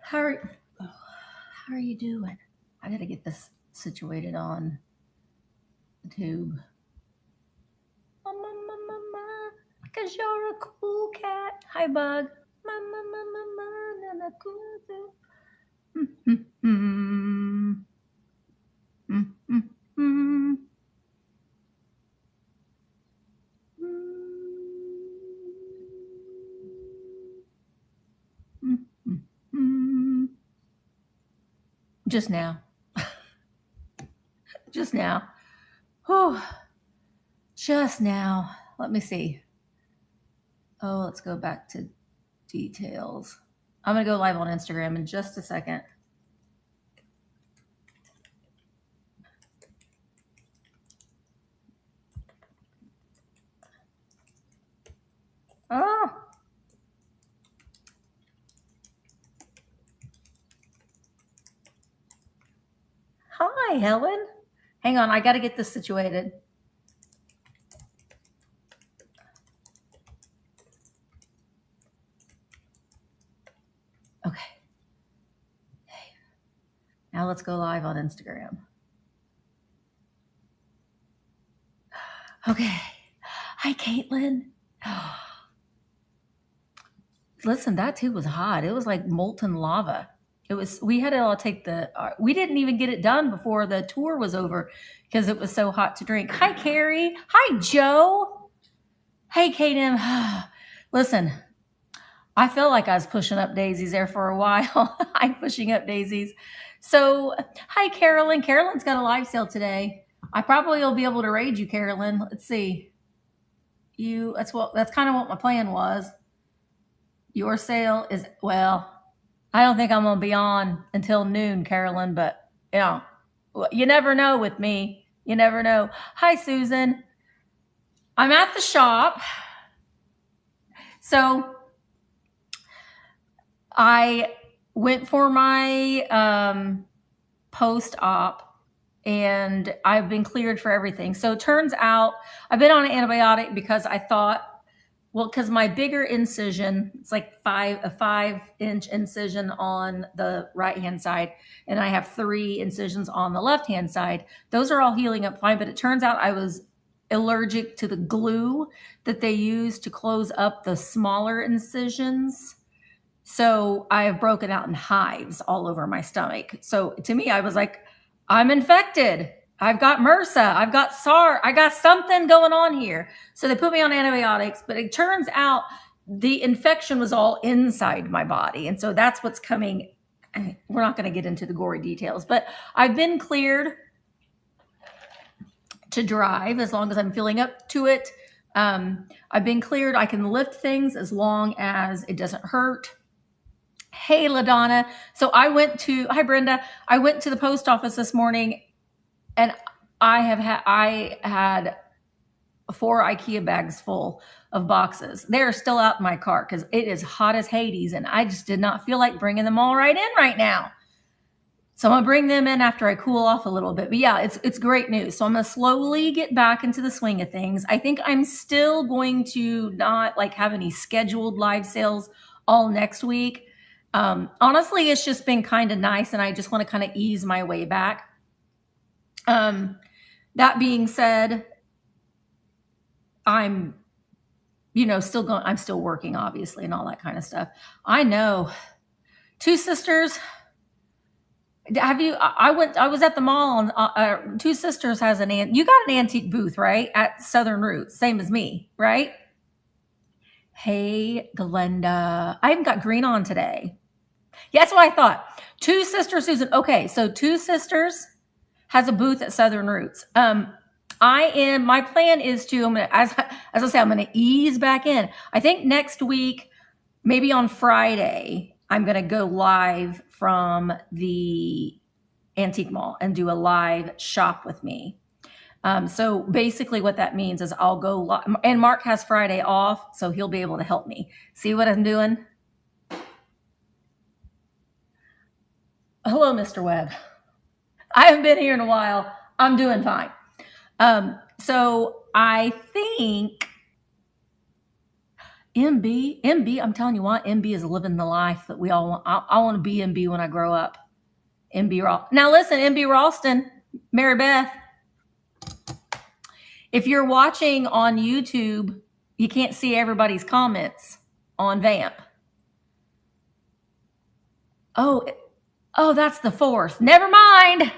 How are, how are you doing? I gotta get this situated on the tube. Because you're a cool cat. Hi, Bug. Mama, cool. Just now. Just now. Whew. Just now. Let me see. Oh, let's go back to details. I'm going to go live on Instagram in just a second. Oh. Hi, Helen. Hang on, I got to get this situated. Okay. Now let's go live on Instagram. Okay. Hi, Caitlin. Listen, that too was hot. It was like molten lava. We had to all take we didn't even get it done before the tour was over because it was so hot to drink. Hi, Carrie. Hi, Joe. Hey, Kaden. Listen, I feel like I was pushing up daisies there for a while. I'm pushing up daisies. So, hi, Carolyn. Carolyn's got a live sale today. I probably will be able to raid you, Carolyn. Let's see. That's kind of what my plan was. Your sale is, well, I don't think I'm going to be on until noon, Carolyn, but you never know with me. You never know. Hi, Susan. I'm at the shop. So I went for my post-op and I've been cleared for everything. So it turns out I've been on an antibiotic because I thought, because my bigger incision, it's like a 5-inch incision on the right-hand side, and I have 3 incisions on the left-hand side. Those are all healing up fine, but it turns out I was allergic to the glue that they use to close up the smaller incisions. So I have broken out in hives all over my stomach. So to me, I was like, I'm infected. I've got MRSA. I've got SARS. I got something going on here. So they put me on antibiotics, but it turns out the infection was all inside my body. And so that's what's coming. We're not going to get into the gory details, but I've been cleared to drive as long as I'm feeling up to it. I've been cleared. I can lift things as long as it doesn't hurt. Hey, LaDonna. So hi, Brenda. I went to the post office this morning and I had 4 IKEA bags full of boxes. They're still out in my car because it is hot as Hades and I just did not feel like bringing them all right in right now. So I'm going to bring them in after I cool off a little bit. But yeah, it's great news. So I'm going to slowly get back into the swing of things. I think I'm still going to not have any scheduled live sales all next week. Honestly, it's just been kind of nice and I just want to kind of ease my way back. That being said, I'm still working obviously and all that kind of stuff. I know. Two Sisters. I was at the mall and Two Sisters has you got an antique booth, right? At Southern Roots, same as me, right? Hey, Glenda. I haven't got green on today. Yeah, that's what I thought. Two Sisters, Susan. Okay, so Two Sisters has a booth at Southern Roots. My plan is to, as I say, I'm going to ease back in. I think next week, maybe on Friday, I'm going to go live from the antique mall and do a live shop with me. So basically what that means is I'll go live, and Mark has Friday off, so he'll be able to help me. See what I'm doing? Hello, Mr. Webb. I haven't been here in a while. I'm doing fine. So I think MB, I'm telling you what, MB is living the life that we all want. I want to be MB when I grow up. MB Ralston. Now listen, MB Ralston, Mary Beth, if you're watching on YouTube, you can't see everybody's comments on Vamp. Oh, that's the 4th. Never mind.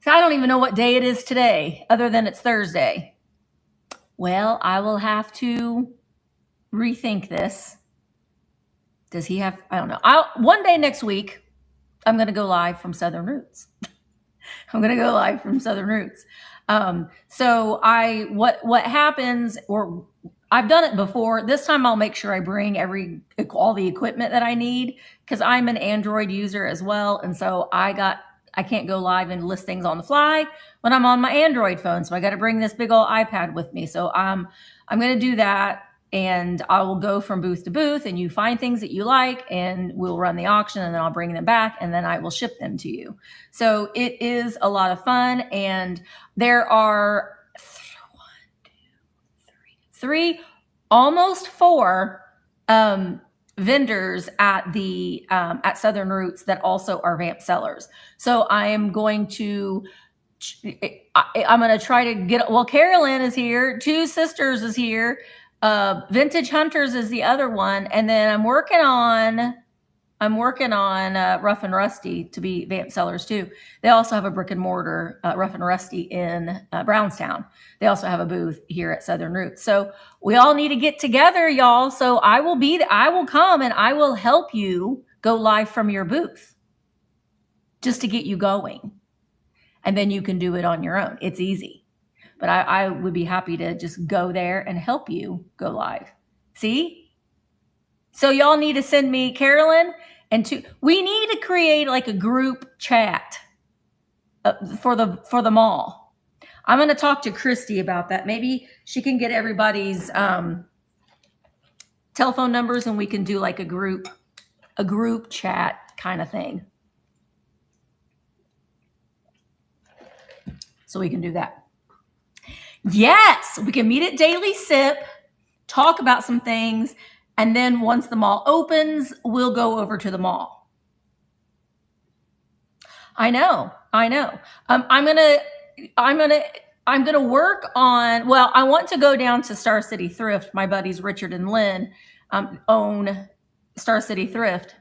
So I don't even know what day it is today, other than it's Thursday. Well, I will have to rethink this. Does he have, I don't know. One day next week, I'm going to go live from Southern Roots. So what happens, or I've done it before. This time I'll make sure I bring all the equipment that I need, because I'm an Android user as well. And so I can't go live and list things on the fly when I'm on my Android phone. So I got to bring this big old iPad with me. So I'm going to do that. And I will go from booth to booth, and you find things that you like, and we'll run the auction, and then I'll bring them back, and then I will ship them to you. So it is a lot of fun. And there are 3, almost 4 vendors at Southern Roots that also are Vamp sellers. So I'm going to try to get, well, Carolyn is here, Two Sisters is here, Vintage Hunters is the other one, and then I'm working on Rough and Rusty to be Vamp sellers too. They also have a brick and mortar, Rough and Rusty in Brownstown. They also have a booth here at Southern Roots. So we all need to get together, y'all. So I will come and I will help you go live from your booth just to get you going. And then you can do it on your own. It's easy. But I would be happy to just go there and help you go live. See? So y'all need to send me, Carolyn, we need to create like a group chat for the mall. I'm going to talk to Christy about that. Maybe she can get everybody's telephone numbers, and we can do like a group chat kind of thing. So we can do that. Yes, we can meet at Daily Sip, talk about some things, and then once the mall opens, we'll go over to the mall. I know. I'm gonna work on. Well, I want to go down to Star City Thrift. My buddies Richard and Lynn own Star City Thrift,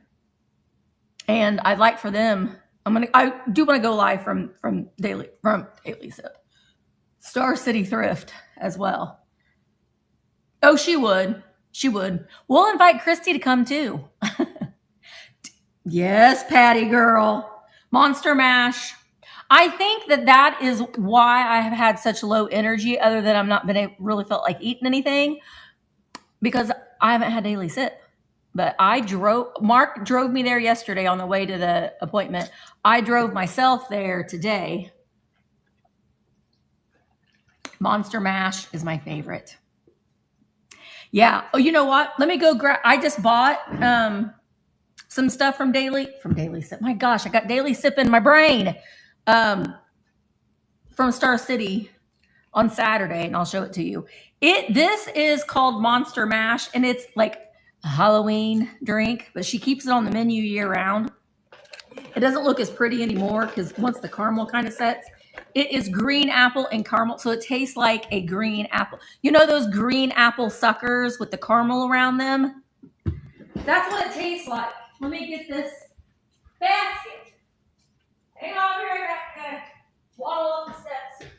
and I'd like for them. I do want to go live from Daily Sip, Star City Thrift as well. Oh, she would. We'll invite Christy to come too. Yes, Patty girl. Monster Mash. I think that is why I have had such low energy, other than I'm not really felt like eating anything, because I haven't had Daily Sip. But Mark drove me there yesterday on the way to the appointment. I drove myself there today. Monster Mash is my favorite. Yeah. Oh, you know what? Let me go grab. I just bought some stuff from Daily Sip. My gosh, I got Daily Sip in my brain. From Star City on Saturday, and I'll show it to you. This is called Monster Mash, and it's like a Halloween drink, but she keeps it on the menu year round. It doesn't look as pretty anymore because once the caramel kind of sets, it is green apple and caramel. So it tastes like a green apple. You know those green apple suckers with the caramel around them? That's what it tastes like. Let me get this basket. Hang on here. I gotta waddle up the steps.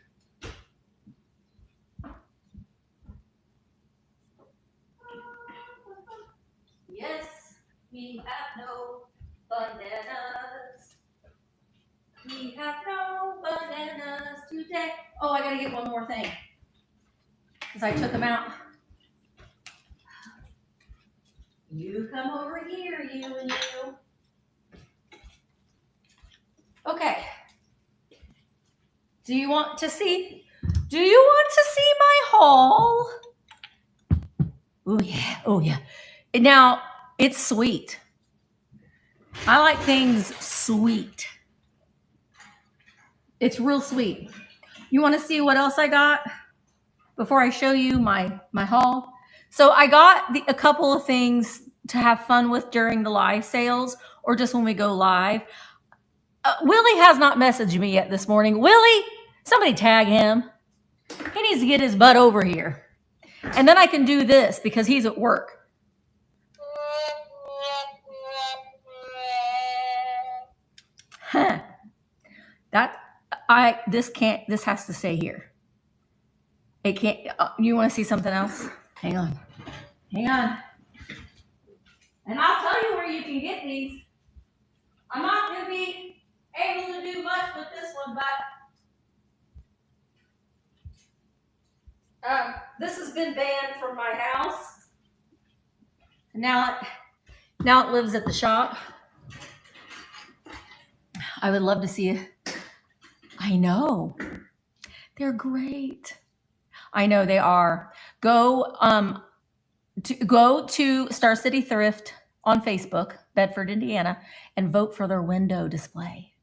Yes, we have no bananas. We have no bananas today. Oh, I gotta get one more thing, because I took them out. You come over here, you and you. Okay. Do you want to see my haul? Oh yeah. Oh yeah. Now, it's sweet. I like things sweet. It's real sweet. You want to see what else I got before I show you my haul? So I got a couple of things to have fun with during the live sales or just when we go live. Willie has not messaged me yet this morning. Willie, somebody tag him. He needs to get his butt over here. And then I can do this because he's at work. Huh. This has to stay here. It can't. You want to see something else? Hang on. And I'll tell you where you can get these. I'm not going to be able to do much with this one, but this has been banned from my house. Now it lives at the shop. I would love to see it. I know. They're great. I know they are. Go to Star City Thrift on Facebook, Bedford, Indiana, and vote for their window display.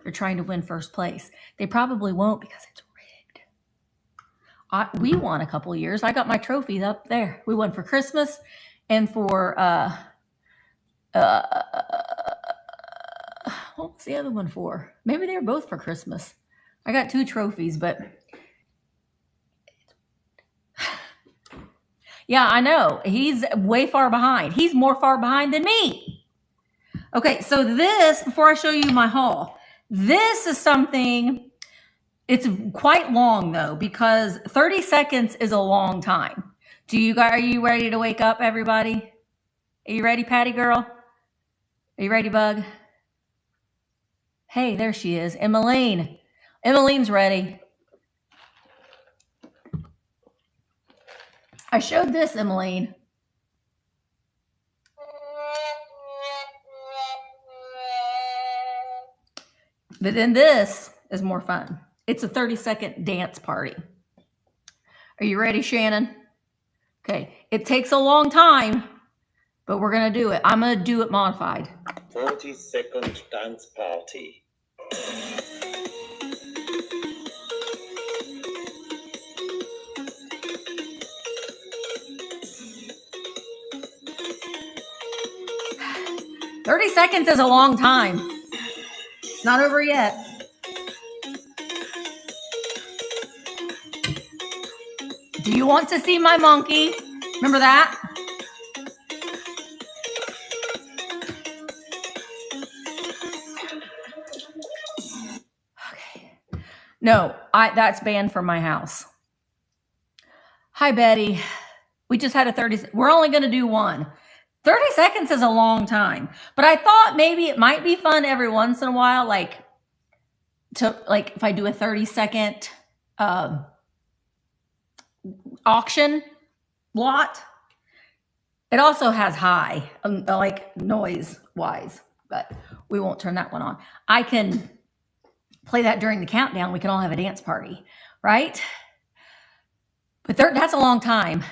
They're trying to win first place. They probably won't because it's rigged. We won a couple years. I got my trophies up there. We won for Christmas and for what was the other one for? Maybe they were both for Christmas. I got 2 trophies, but yeah, I know. He's way far behind. He's more far behind than me. Okay, so this, before I show you my haul, this is something, it's quite long though, because 30 seconds is a long time. Are you ready to wake up, everybody? Are you ready, Patty girl? Are you ready, Bug? Hey, there she is, Emmeline. Emmeline's ready. I showed this, Emmeline. But then this is more fun. It's a 30-second dance party. Are you ready, Shannon? Okay, it takes a long time, but we're gonna do it. I'm gonna do it modified. 40-second dance party. "30 seconds is a long time. It's not over yet. Do you want to see my monkey? Remember that? Okay. No, that's banned from my house. Hi, Betty. We just had a 30. We're only going to do one. 30 seconds is a long time, but I thought maybe it might be fun every once in a while, like if I do a 30-second auction lot. It also has high, like noise wise, but we won't turn that one on. I can play that during the countdown. We can all have a dance party, right? But that's a long time,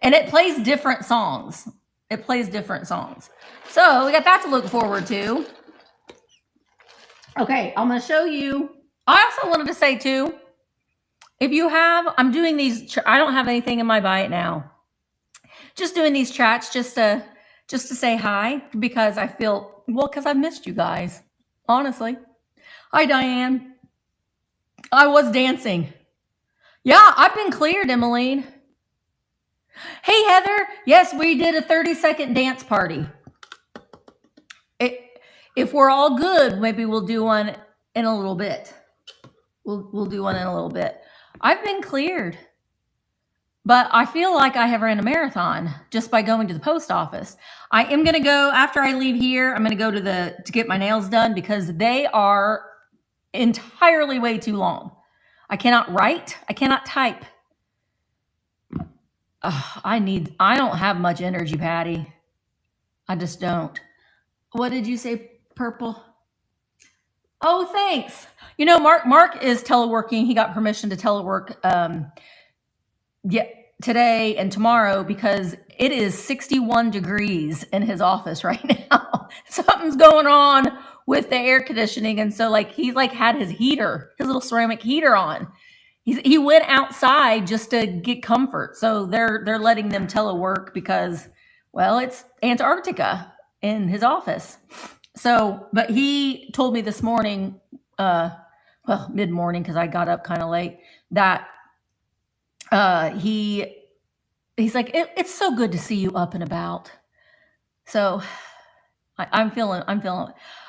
and it plays different songs. So we got that to look forward to. Okay, I'm going to show you. I also wanted to say too, I'm doing these, I don't have anything in my buy it now. Just doing these chats just to say hi, because because I missed you guys, honestly. Hi, Diane. I was dancing. Yeah, I've been cleared, Emmeline. Hey, Heather. Yes, we did a 30-second dance party. If we're all good, maybe we'll do one in a little bit. We'll do one in a little bit. I've been cleared, but I feel like I have ran a marathon just by going to the post office. I am going to go, after I leave here, I'm going to go to get my nails done because they are entirely way too long. I cannot write. I cannot type. I don't have much energy, Patty. I just don't. What did you say, Purple? Oh, thanks. Mark is teleworking. He got permission to telework today and tomorrow because it is 61 degrees in his office right now. Something's going on with the air conditioning. And so he's had his little ceramic heater on. he went outside just to get comfort. So they're letting them telework because, well, it's Antarctica in his office. So, but he told me this morning, well, mid morning because I got up kind of late, that he's like, it's so good to see you up and about. So I'm feeling.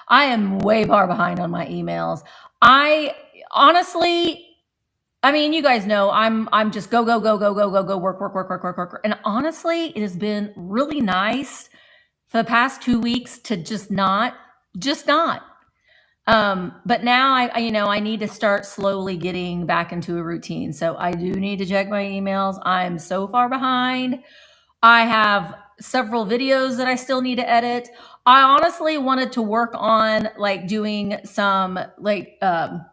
I am way far behind on my emails. I honestly, I mean, you guys know I'm just go work. And honestly, it has been really nice for the past 2 weeks to just not. But now I need to start slowly getting back into a routine. So I do need to check my emails. I'm so far behind. I have several videos that I still need to edit. I honestly wanted to work on like doing some like the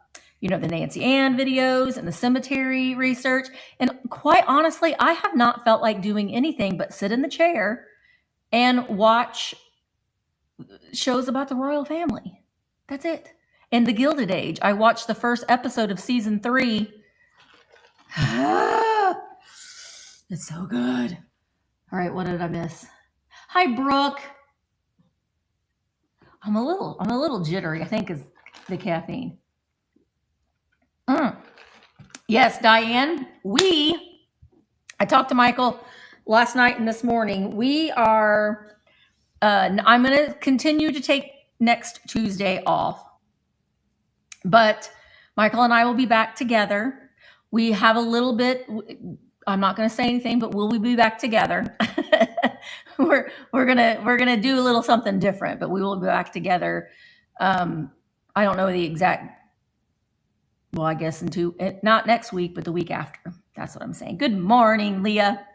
Nancy Ann videos and the cemetery research. And quite honestly, I have not felt like doing anything but sit in the chair and watch shows about the royal family. That's it. And the Gilded Age. I watched the first episode of season 3. It's so good. All right, what did I miss? Hi, Brooke. I'm a little jittery. I think is the caffeine. Yes, Diane. I talked to Michael last night and this morning. We are. I'm going to continue to take next Tuesday off, but Michael and I will be back together. We have a little bit. I'm not going to say anything, but will we be back together? we're gonna do a little something different, but we will be back together. I don't know the exact. Well, I guess not next week, but the week after. That's what I'm saying. Good morning, Leah.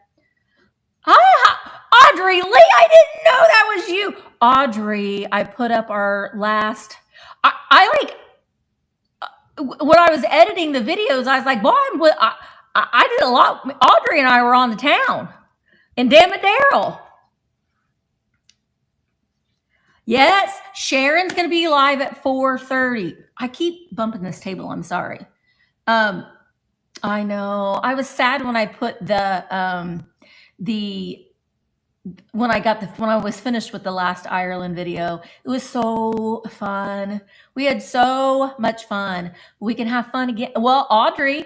Hi, Audrey. Lee, I didn't know that was you. Audrey, I put up our last. When I was editing the videos, I was like, boy, I did a lot. Audrey and I were on the town. And damn it, Daryl. Yes, Sharon's going to be live at 4:30. I keep bumping this table. I'm sorry. I know. I was sad when I put when I was finished with the last Ireland video. It was so fun. We had so much fun. We can have fun again. Well, Audrey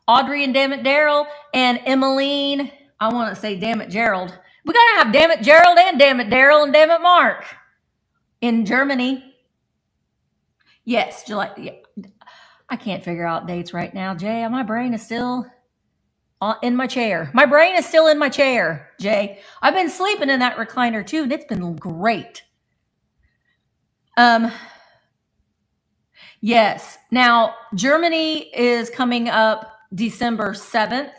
and damn it, Daryl and Emmeline. I want to say damn it, Gerald. We got to have damn it, Gerald and damn it, Daryl and damn it, Mark. In Germany. Yes, July. Yeah. I can't figure out dates right now, Jay. My brain is still in my chair. My brain is still in my chair, Jay. I've been sleeping in that recliner too, and it's been great. Yes. Now, Germany is coming up December 7th,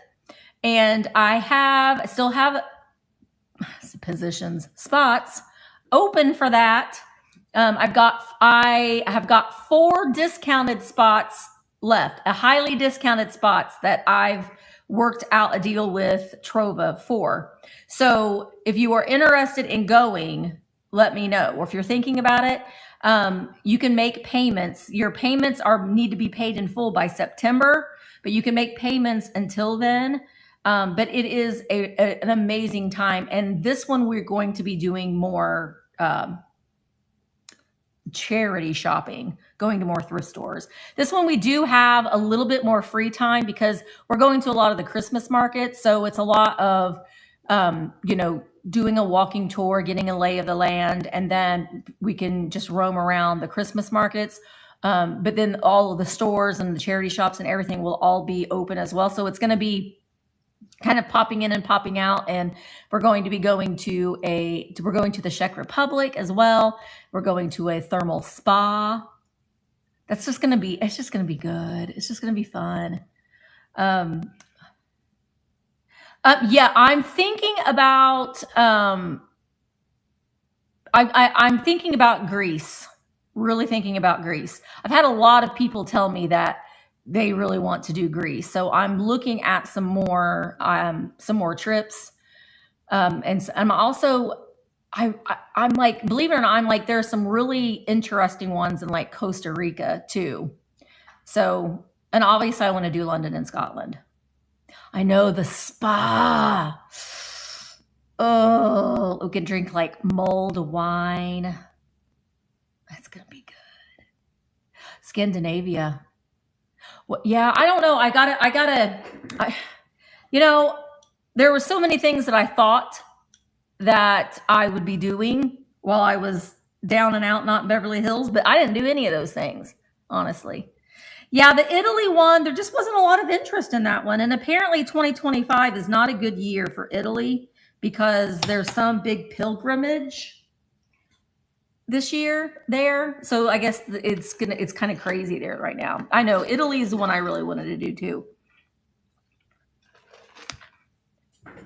and I still have spots open for that. I have got 4 discounted spots left, highly discounted spots that I've worked out a deal with Trova for. So if you are interested in going, let me know. Or if you're thinking about it, you can make payments. Your payments need to be paid in full by September, but you can make payments until then. But it is an amazing time. And this one, we're going to be doing more charity shopping, going to more thrift stores. This one, we do have a little bit more free time because we're going to a lot of the Christmas markets. So it's a lot of, doing a walking tour, getting a lay of the land, and then we can just roam around the Christmas markets. But then all of the stores and the charity shops and everything will all be open as well. So it's going to be kind of popping in and popping out, and we're going to be going to the Czech Republic as well. We're going to a thermal spa. It's just going to be good. It's just going to be fun. Yeah, I'm thinking about I'm thinking about Greece. Really thinking about Greece. I've had a lot of people tell me that they really want to do Greece. So I'm looking at some more trips. And I'm also, I'm like, believe it or not, I'm like, there's some really interesting ones in like Costa Rica too. So And obviously I want to do London and Scotland. I know the spa. Oh, we can drink like mulled wine. That's going to be good. Scandinavia. Well, yeah, I don't know. You know, there were so many things that I thought that I would be doing while I was down and out, not in Beverly Hills, but I didn't do any of those things, honestly. Yeah, the Italy one, there just wasn't a lot of interest in that one. And apparently 2025 is not a good year for Italy because there's some big pilgrimage this year there. So I guess it's kind of crazy there right now. I know Italy is the one I really wanted to do too.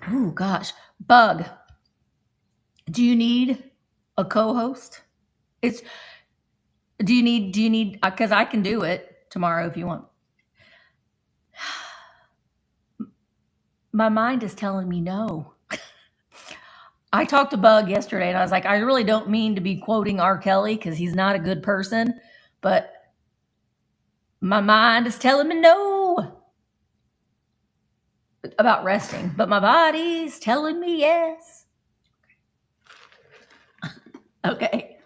Oh gosh, Bug. Do you need a co-host? Do you need, because I can do it tomorrow if you want. My mind is telling me no. I talked to Bug yesterday and I was like, I really don't mean to be quoting R. Kelly because he's not a good person, but my mind is telling me no about resting, but my body's telling me yes. Okay.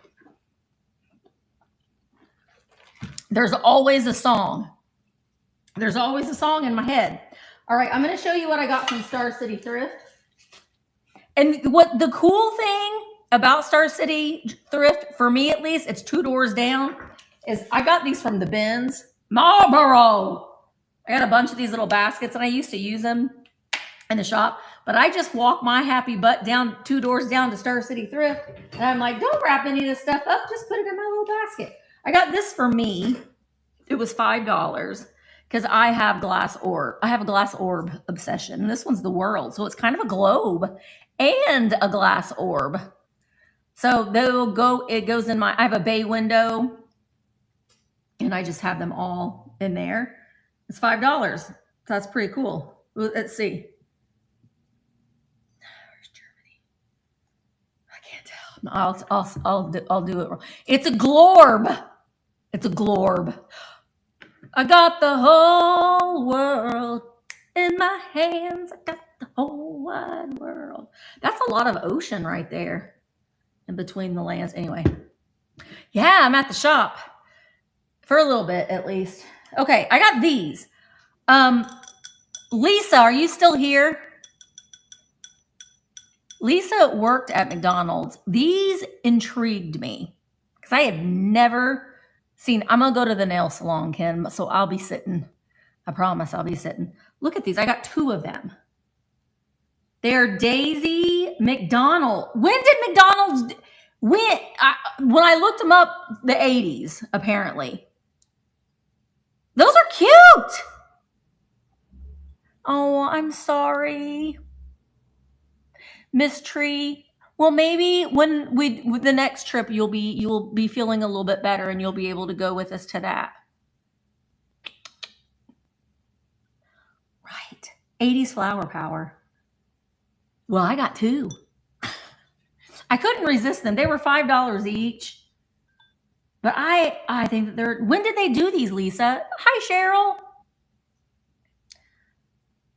There's always a song. There's always a song in my head. All right, I'm going to show you what I got from Star City Thrift. And what the cool thing about Star City Thrift, for me at least, it's 2 doors down, is I got these from the bins. Marlboro. I got a bunch of these little baskets, and I used to use them in the shop. But I just walk my happy butt down 2 doors down to Star City Thrift, and I'm like, don't wrap any of this stuff up. Just put it in my little basket. I got this for me. It was $5 because I have glass orb. I have a glass orb obsession. And this one's the world, so it's kind of a globe and a glass orb. So it goes in I have a bay window and I just have them all in there. It's $5. So that's pretty cool. Let's see. Where's Germany? I can't tell. I'll do it wrong. It's a glorb. It's a glorb. I got the whole world in my hands. I got the whole wide world. That's a lot of ocean right there in between the lands. Anyway, yeah, I'm at the shop for a little bit at least. Okay, I got these. Lisa, are you still here? Lisa worked at McDonald's. These intrigued me because I had never seen. I'm going to go to the nail salon, Ken, so I'll be sitting. I promise I'll be sitting. Look at these. I got 2 of them. They're Daisy McDonald. When did McDonald's... when I looked them up, the 80s, apparently. Those are cute. Oh, I'm sorry. Miss Tree. Well, maybe when with the next trip, you'll be feeling a little bit better and you'll be able to go with us to that. Right. 80s flower power. Well, I got 2. I couldn't resist them. They were $5 each. But I think that they're... When did they do these, Lisa? Hi, Cheryl.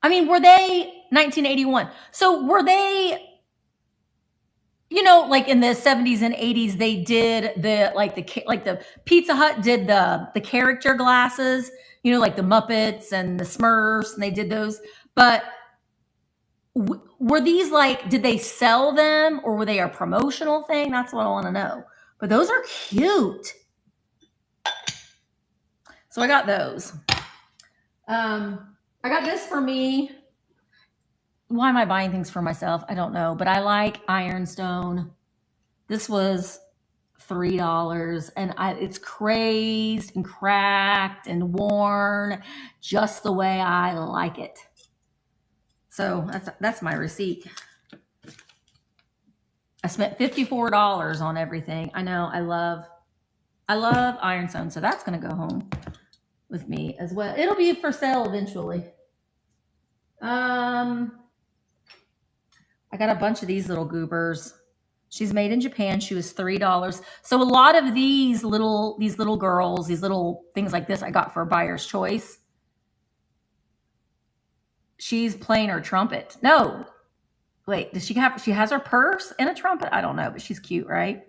I mean, were they 1981? So were they... You know, like in the 70s and 80s, they did the Pizza Hut did the character glasses, you know, like the Muppets and the Smurfs, and they did those. But were these did they sell them or were they a promotional thing? That's what I want to know. But those are cute. So I got those. I got this for me. Why am I buying things for myself? I don't know, but I like ironstone. This was $3 and it's crazed and cracked and worn just the way I like it. So that's my receipt. I spent $54 on everything. I know, I love ironstone, so that's going to go home with me as well. It'll be for sale eventually. I got a bunch of these little goobers. She's made in Japan. She was $3. So a lot of these little girls, these little things like this, I got for a buyer's choice. She's playing her trumpet. No, wait, does she has her purse and a trumpet? I don't know, but she's cute, right?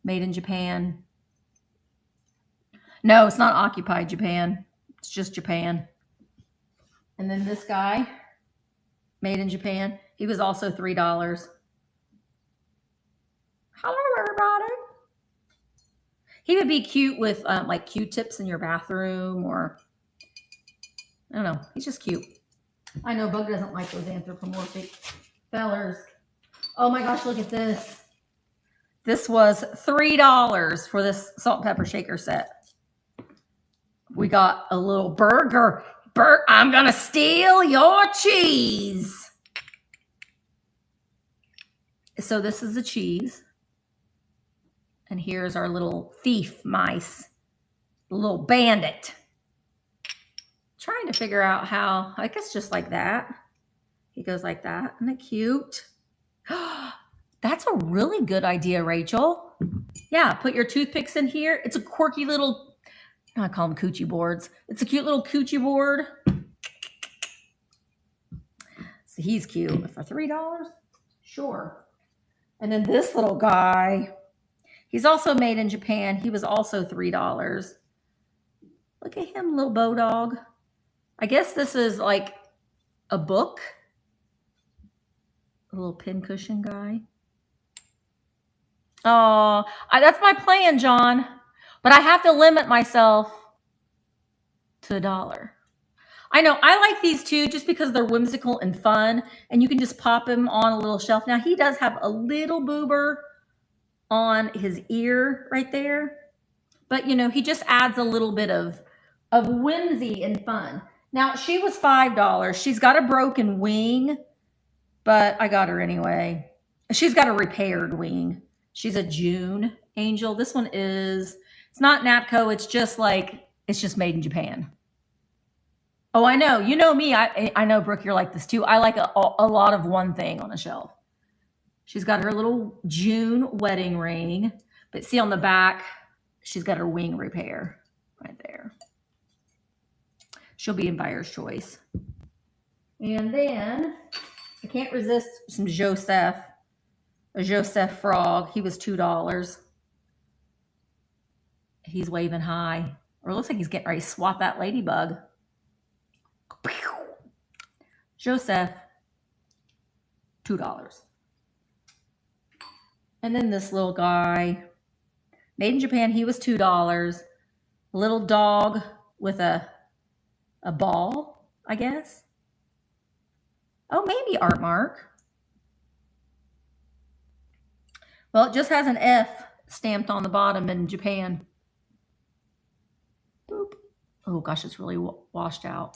Made in Japan. No, it's not occupied Japan. It's just Japan. And then this guy, made in Japan. He was also $3. Hello, everybody. He would be cute with like Q-tips in your bathroom, or I don't know. He's just cute. I know Bug doesn't like those anthropomorphic fellers. Oh my gosh, look at this. This was $3 for this salt and pepper shaker set. We got a little burger. I'm gonna steal your cheese. So this is the cheese. And here's our little thief mice, little bandit. Trying to figure out how, I guess just like that. He goes like that. Isn't it cute? That's a really good idea, Rachel. Yeah, put your toothpicks in here. It's a quirky little, I call them coochie boards. It's a cute little coochie board. So he's cute. For $3? Sure. And then this little guy, he's also made in Japan. He was also $3. Look at him, little bow dog. I guess this is like a book. A little pincushion guy. Oh, that's my plan, John. But I have to limit myself to $1. I know, I like these too just because they're whimsical and fun. And you can just pop him on a little shelf. Now, he does have a little boober on his ear right there. But, you know, he just adds a little bit of whimsy and fun. Now, she was $5. She's got a broken wing, but I got her anyway. She's got a repaired wing. She's a June angel. This one is, it's not Napco. It's just like, it's just made in Japan. Oh, I know. You know me. I know, Brooke, you're like this too. I like a lot of one thing on a shelf. She's got her little June wedding ring. But see on the back, she's got her wing repair right there. She'll be in buyer's choice. And then I can't resist some Joseph. A Joseph frog. He was $2. He's waving high. Or it looks like he's getting ready to swat that ladybug. Joseph, $2. And then this little guy, made in Japan, he was $2. Little dog with a ball, I guess. Oh, maybe art mark. Well, it just has an F stamped on the bottom in Japan. Boop. Oh gosh, it's really washed out.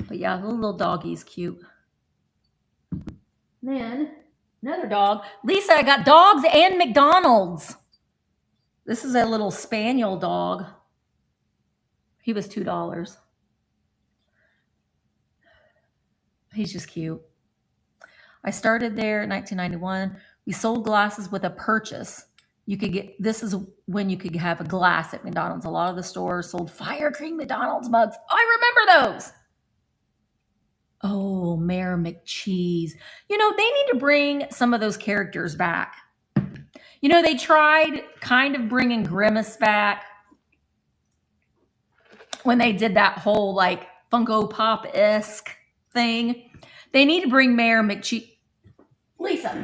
But yeah, the little doggy's cute. Then another dog. Lisa, I got dogs and McDonald's. This is a little spaniel dog. He was $2. He's just cute. I started there in 1991. We sold glasses with a purchase. You could get, this is when you could have a glass at McDonald's. A lot of the stores sold fire cream McDonald's mugs. I remember those. Oh, Mayor McCheese. You know, they need to bring some of those characters back. You know, they tried kind of bringing Grimace back when they did that whole like Funko Pop-esque thing. They need to bring Mayor McCheese. Lisa.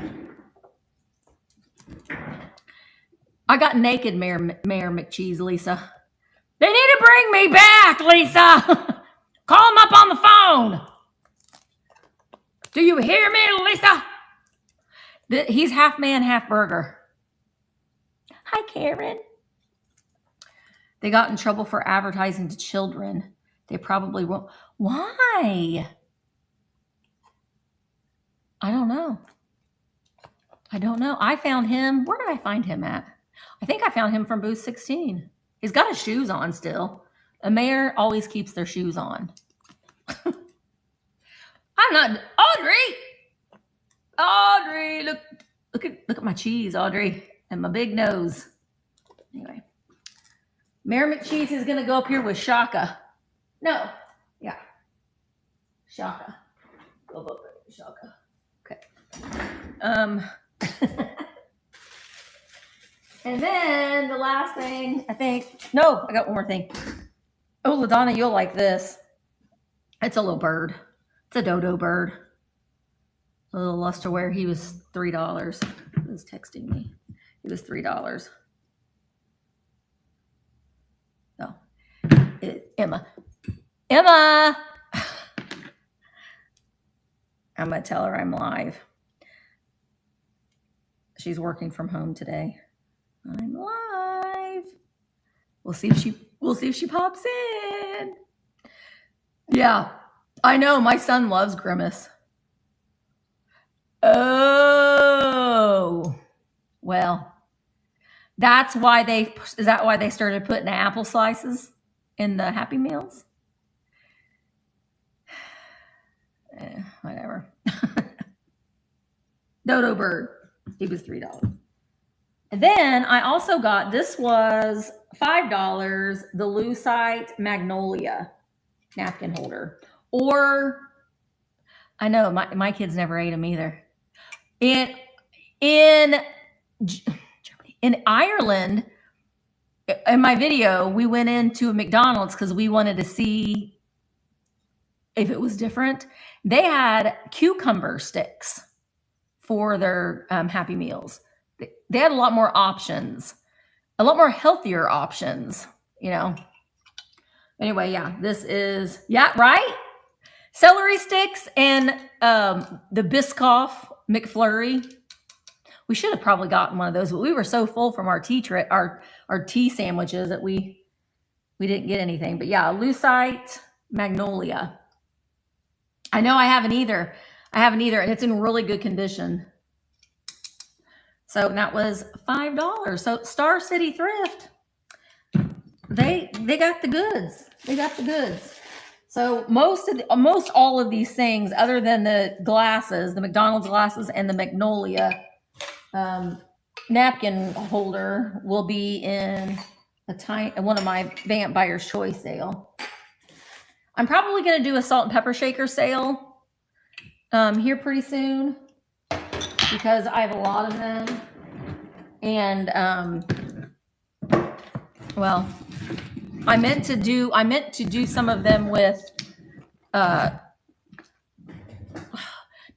I got naked Mayor McCheese, Lisa. They need to bring me back, Lisa. Call him up on the phone. Do you hear me, Lisa? He's half man, half burger. Hi, Karen. They got in trouble for advertising to children. They probably won't. Why? I don't know. I found him. Where did I find him at? I think I found him from booth 16. He's got his shoes on still. A mayor always keeps their shoes on. I'm not Audrey, look at my cheese, Audrey, and my big nose. Anyway, Mayor McCheese is gonna go up here with Shaka. No, yeah. Shaka. Shaka. Okay. And then the last thing, I got one more thing. Oh, LaDonna, you'll like this. It's a little bird. It's a dodo bird. A little lusterware. He was $3. He was texting me. He was $3. Oh, Emma. I'm gonna tell her I'm live. She's working from home today. I'm live. We'll see if she pops in. Yeah, I know. My son loves Grimace. Oh, well, is that why they started putting apple slices in the Happy Meals? Whatever. Dodo bird. He was $3. And then I also got, this was $5, the Lucite Magnolia napkin holder. Or, I know my kids never ate them either. In Ireland, in my video, we went into a McDonald's because we wanted to see if it was different. They had cucumber sticks for their Happy Meals. They had a lot more options, a lot more healthier options, you know. Anyway, yeah, this is, yeah, right? Celery sticks and the Biscoff McFlurry. We should have probably gotten one of those, but we were so full from our tea sandwiches that we didn't get anything. But yeah, Lucite Magnolia. I know I haven't either. And it's in really good condition. So that was $5. So Star City Thrift, they got the goods. They got the goods. So most all of these things, other than the glasses, the McDonald's glasses and the Magnolia napkin holder, will be in one of my Vamp Buyer's Choice sale. I'm probably going to do a salt and pepper shaker sale here pretty soon, because I have a lot of them. And well, I meant to do some of them with the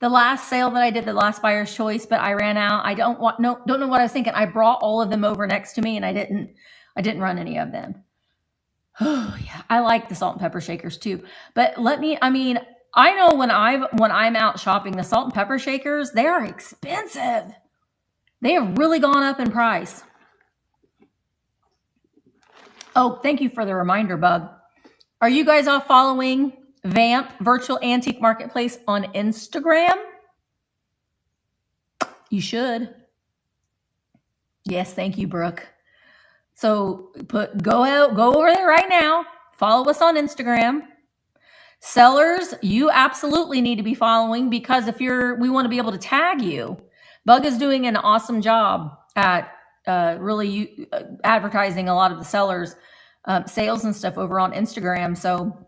last sale that I did, the last Buyer's Choice, but I ran out. I don't know what I was thinking. I brought all of them over next to me, and I didn't run any of them. Oh yeah, I like the salt and pepper shakers too. But I know when I'm out shopping, the salt and pepper shakers, they are expensive. They have really gone up in price. Oh, thank you for the reminder, Bug. Are you guys all following Vamp Virtual Antique Marketplace on Instagram? You should. Yes, thank you, Brooke. So go over there right now. Follow us on Instagram. Sellers, you absolutely need to be following, because we want to be able to tag you. Bug is doing an awesome job at really advertising a lot of the sellers' sales and stuff over on Instagram. So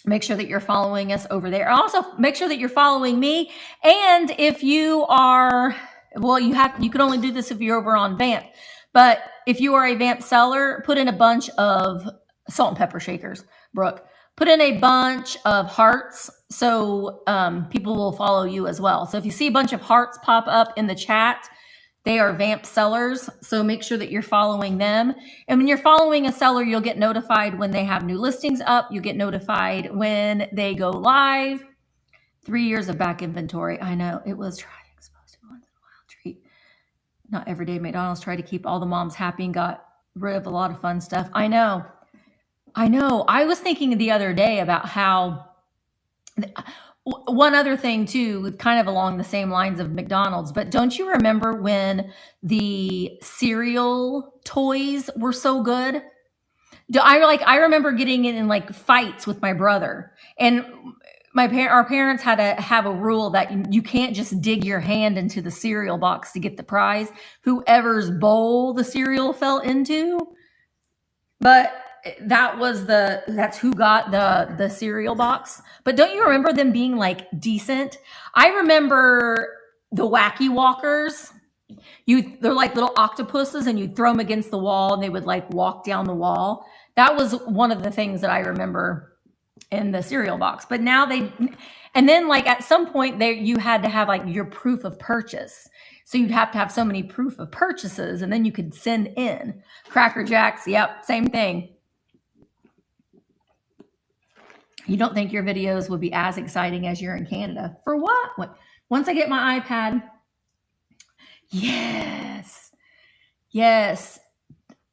make sure that you're following us over there. Also, make sure that you're following me. And if you are, well, you can only do this if you're over on Vamp. But if you are a Vamp seller, put in a bunch of salt and pepper shakers, Brooke. Put in a bunch of hearts so people will follow you as well. So if you see a bunch of hearts pop up in the chat, they are Vamp sellers. So make sure that you're following them. And when you're following a seller, you'll get notified when they have new listings up. You get notified when they go live. 3 years of back inventory. I know, it was trying to expose to once in a while treat. Not every day McDonald's tried to keep all the moms happy and got rid of a lot of fun stuff. I know. I was thinking the other day about how one other thing too, kind of along the same lines of McDonald's, but don't you remember when the cereal toys were so good? I remember getting in like fights with my brother, and our parents had to have a rule that you can't just dig your hand into the cereal box to get the prize. Whoever's bowl the cereal fell into. But that's who got the cereal box. But don't you remember them being like decent? I remember the Wacky Walkers. They're like little octopuses, and you'd throw them against the wall, and they would like walk down the wall. That was one of the things that I remember in the cereal box. But now and then like at some point there, you had to have like your proof of purchase. So you'd have to have so many proof of purchases, and then you could send in Cracker Jacks. Yep, same thing. You don't think your videos would be as exciting as you're in Canada? For what? Once I get my iPad, yes, yes,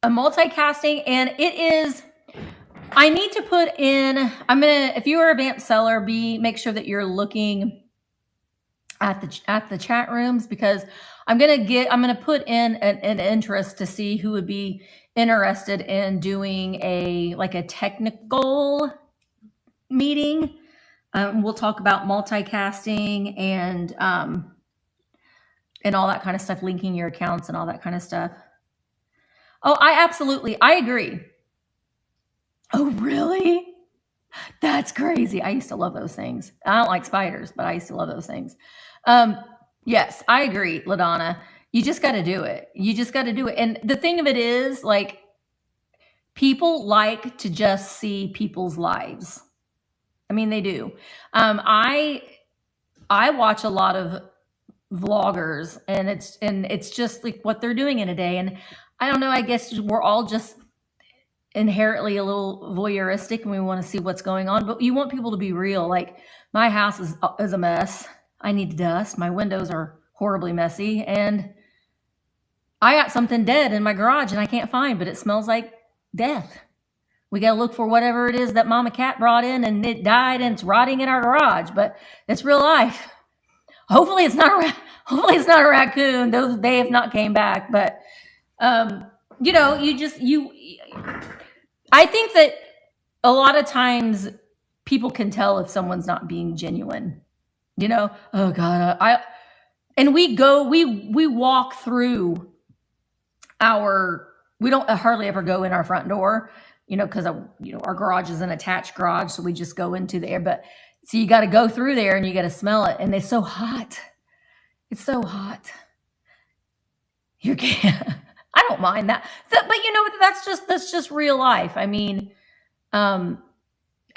a multicasting, and it is. I need to put in. If you are a Vamp seller, make sure that you're looking at the chat rooms, because I'm gonna put in an interest to see who would be interested in doing a technical meeting. We'll talk about multicasting and all that kind of stuff, linking your accounts and all that kind of stuff. Oh, I agree. Oh, really? That's crazy. I used to love those things. I don't like spiders, but I used to love those things. Yes, I agree, LaDonna. You just got to do it. You just got to do it. And the thing of it is, like, people like to just see people's lives. I mean, they do. I watch a lot of vloggers, and it's just like what they're doing in a day. And I don't know, I guess we're all just inherently a little voyeuristic, and we want to see what's going on, but you want people to be real. Like, my house is a mess. I need to dust. My windows are horribly messy, and I got something dead in my garage and I can't find, but it smells like death. We got to look for whatever it is that Mama Cat brought in, and it died and it's rotting in our garage, but it's real life. Hopefully it's not a raccoon. They have not came back, but I think that a lot of times people can tell if someone's not being genuine. Oh God, and we walk through we don't hardly ever go in our front door, because our garage is an attached garage, so we just go into there. But so you got to go through there and you got to smell it, and it's so hot. It's so hot. You can't. I don't mind that. But that's just real life. I mean, and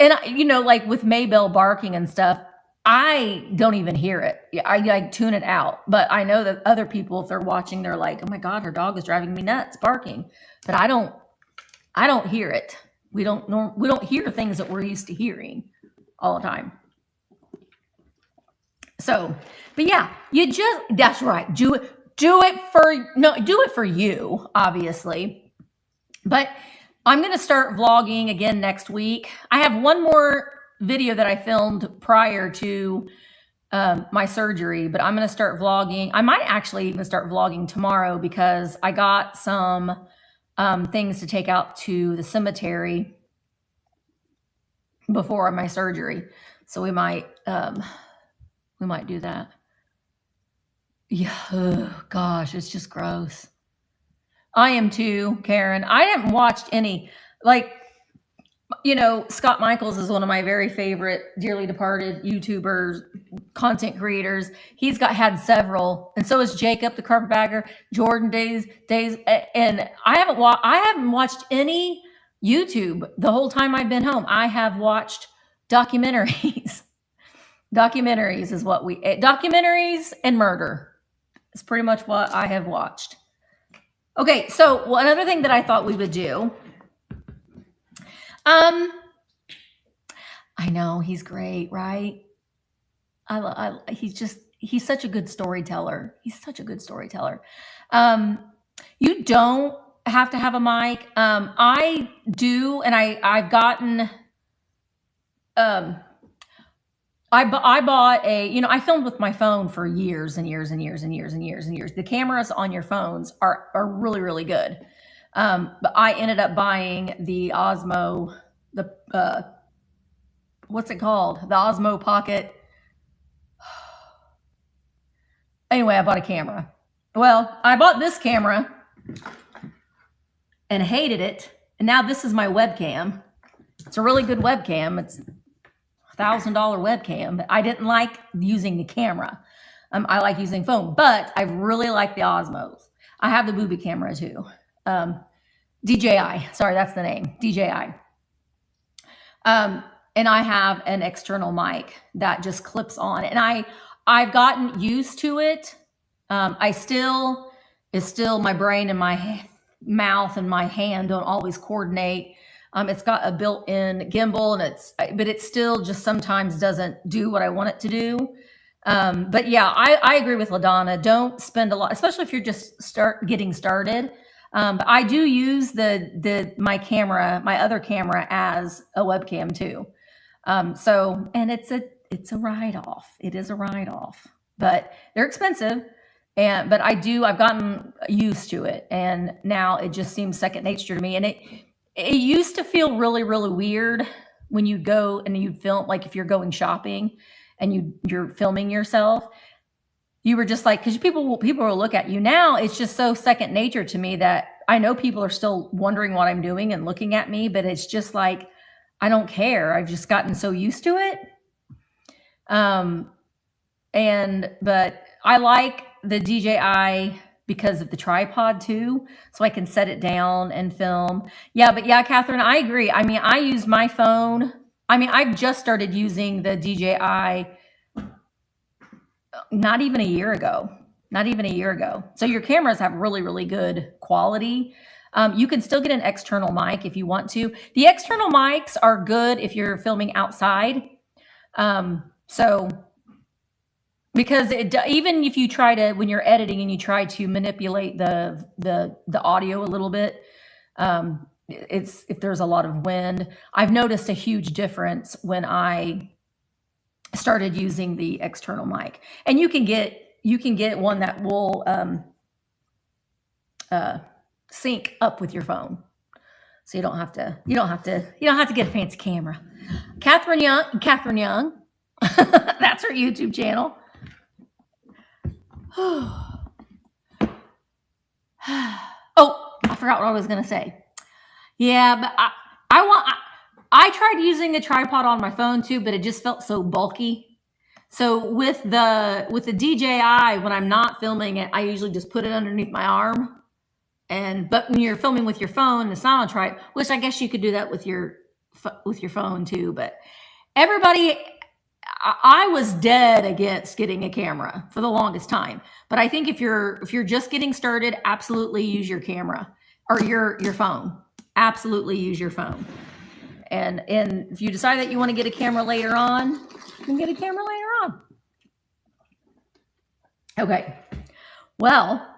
like with Maybelle barking and stuff, I don't even hear it. I tune it out. But I know that other people, if they're watching, they're like, "Oh my God, her dog is driving me nuts, barking." But I don't hear it. We don't hear things that we're used to hearing all the time. So, but yeah, that's right. Do it for you, obviously. But I'm going to start vlogging again next week. I have one more video that I filmed prior to my surgery, but I'm going to start vlogging. I might actually even start vlogging tomorrow, because I got some things to take out to the cemetery before my surgery. So we might do that. Yeah. Oh, gosh, it's just gross. I am too, Karen. I haven't watched any, Scott Michaels is one of my very favorite dearly departed YouTubers, content creators. He's had several, and so is Jacob the Carpetbagger, Jordan Days, and I haven't watched any YouTube the whole time I've been home. I have watched documentaries. Documentaries and murder. It's pretty much what I have watched. Okay, so another thing that I thought we would do. I know, he's great, right? He's such a good storyteller. He's such a good storyteller. You don't have to have a mic. I do, and I've gotten. I bought I filmed with my phone for years and years and years and years and years and years. The cameras on your phones are really, really good. But I ended up buying the Osmo, what's it called? The Osmo Pocket. Anyway, I bought a camera. Well, I bought this camera and hated it. And now this is my webcam. It's a really good webcam. It's $1,000 webcam. But I didn't like using the camera. I like using phone, but I really like the Osmos. I have the booby camera too. DJI, sorry, that's the name, DJI. And I have an external mic that just clips on, and I've gotten used to it. It's still my brain and my mouth and my hand don't always coordinate. It's got a built-in gimbal, and but it still just sometimes doesn't do what I want it to do. But yeah, I agree with LaDonna. Don't spend a lot, especially if you're just getting started. But I do use my other camera as a webcam too. And it's a write-off. It is a write-off, but they're expensive. But I've gotten used to it, and now it just seems second nature to me. And it used to feel really, really weird when you go and you film, like if you're going shopping and you're filming yourself, you were just like, because people will look at you. Now it's just so second nature to me that I know people are still wondering what I'm doing and looking at me, but it's just like, I don't care. I've just gotten so used to it. But I like the DJI because of the tripod too, so I can set it down and film. Yeah, but yeah, Catherine, I agree. I mean, I use my phone. I mean, I've just started using the DJI not even a year ago. So your cameras have really, really good quality. You can still get an external mic if you want to. The external mics are good if you're filming outside. Because even if you try to, when you're editing and you try to manipulate the audio a little bit, if there's a lot of wind, I've noticed a huge difference when I started using the external mic. And you can get one that will sync up with your phone, so you don't have to get a fancy camera. Catherine Young, that's her YouTube channel. Oh, I forgot what I was gonna say. Yeah, but I tried using a tripod on my phone too, but it just felt so bulky. So with the DJI, when I'm not filming it, I usually just put it underneath my arm. But when you're filming with your phone, it's not on tripod, which I guess you could do that with your phone too. But everybody, I was dead against getting a camera for the longest time. But I think if you're just getting started, absolutely use your camera or your phone. Absolutely use your phone. And if you decide that you want to get a camera later on, you can get a camera later on. Okay. Well,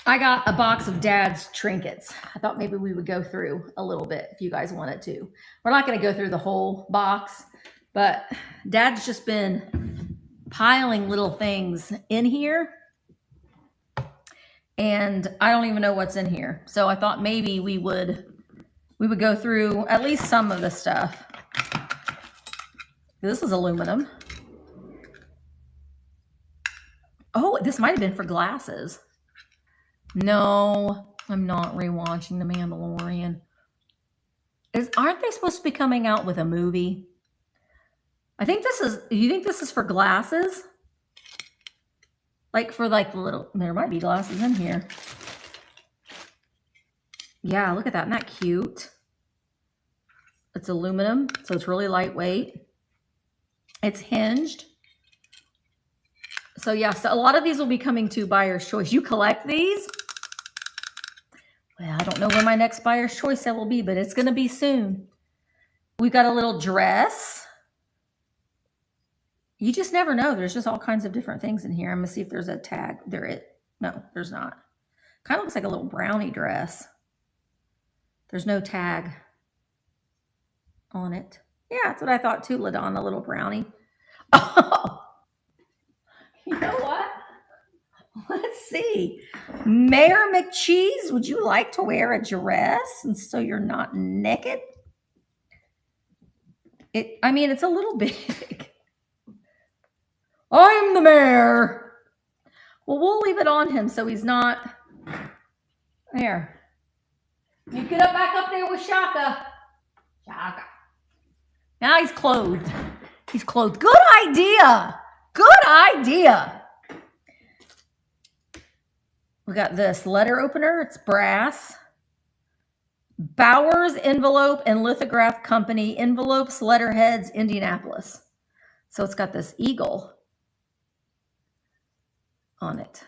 I got a box of Dad's trinkets. I thought maybe we would go through a little bit if you guys wanted to. We're not going to go through the whole box, but Dad's just been piling little things in here. And I don't even know what's in here. So I thought maybe we would go through at least some of the stuff. This is aluminum. Oh, this might have been for glasses. No, I'm not rewatching The Mandalorian. Aren't they supposed to be coming out with a movie? I think you think this is for glasses? Like for like the little, there might be glasses in here. Yeah, look at that. Isn't that cute? It's aluminum, so it's really lightweight. It's hinged. So yeah, so a lot of these will be coming to Buyer's Choice. You collect these? Well, I don't know when my next Buyer's Choice sale will be, but it's going to be soon. We've got a little dress. You just never know. There's just all kinds of different things in here. I'm going to see if there's a tag. No, there's not. Kind of looks like a little brownie dress. There's no tag on it. Yeah, that's what I thought too, LaDonna, a little brownie. Oh, you know what? Let's see. Mayor McCheese, would you like to wear a dress and so you're not naked? I mean, it's a little big. I'm the mayor. Well, we'll leave it on him so he's not There. You get up back up there with Shaka. Shaka. Now he's clothed. He's clothed. Good idea. Good idea. We got this letter opener. It's brass. Bowers Envelope and Lithograph Company, Envelopes, Letterheads, Indianapolis. So it's got this eagle on it.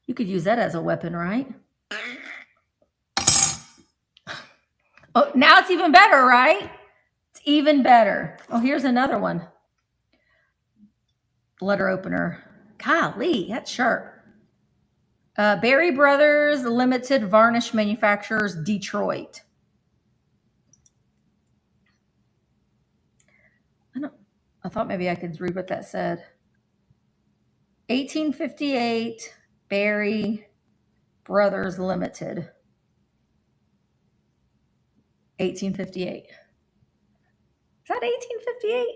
You could use that as a weapon, right? Oh, now it's even better, right? It's even better. Oh, here's another one. Letter opener. Golly, that's sharp. Berry Brothers Limited Varnish Manufacturers, Detroit. I thought maybe I could read what that said. 1858, Berry Brothers Limited. 1858. Is that 1858?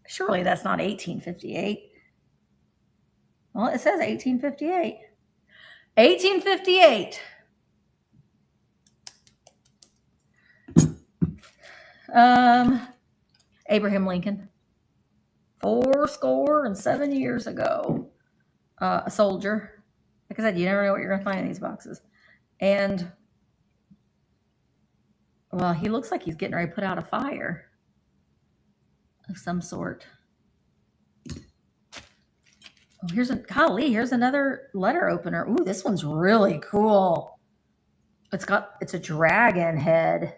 Surely that's not 1858. Well, it says 1858. 1858. Abraham Lincoln. 407 years ago. A soldier. Like I said, you never know what you're going to find in these boxes. And, well, he looks like he's getting ready to put out a fire of some sort. Oh, here's another letter opener. Ooh, this one's really cool. It's a dragon head.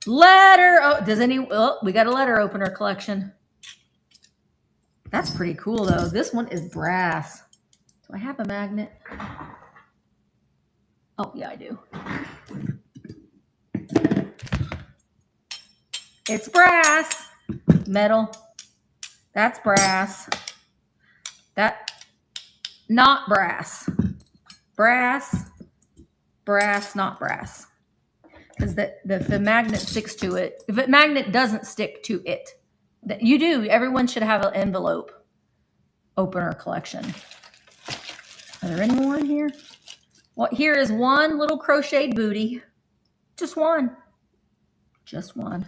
We got a letter opener collection. That's pretty cool though. This one is brass. Do I have a magnet? Oh yeah, I do. It's brass. Metal. That's brass. Not brass. Brass, not brass. Because the magnet sticks to it. If a magnet doesn't stick to it, you do. Everyone should have an envelope opener collection. Are there any more in here? Well, here is one little crocheted booty. Just one. Just one.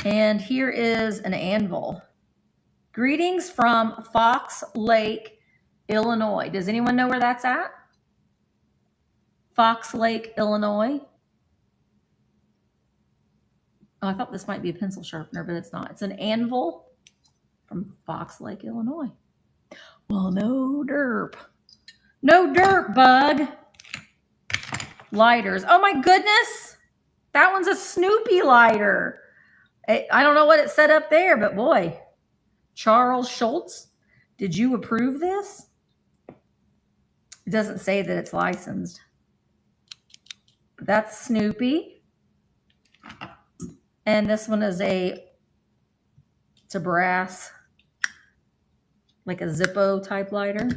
And here is an anvil. Greetings from Fox Lake, Illinois. Does anyone know where that's at? Fox Lake, Illinois. Oh, I thought this might be a pencil sharpener, but it's not. It's an anvil from Fox Lake, Illinois. Well, no derp. No derp, bug. Lighters. Oh, my goodness. That one's a Snoopy lighter. I don't know what it said up there, but boy. Charles Schultz, did you approve this? It doesn't say that it's licensed. That's Snoopy. And this one is it's a brass, like a Zippo type lighter.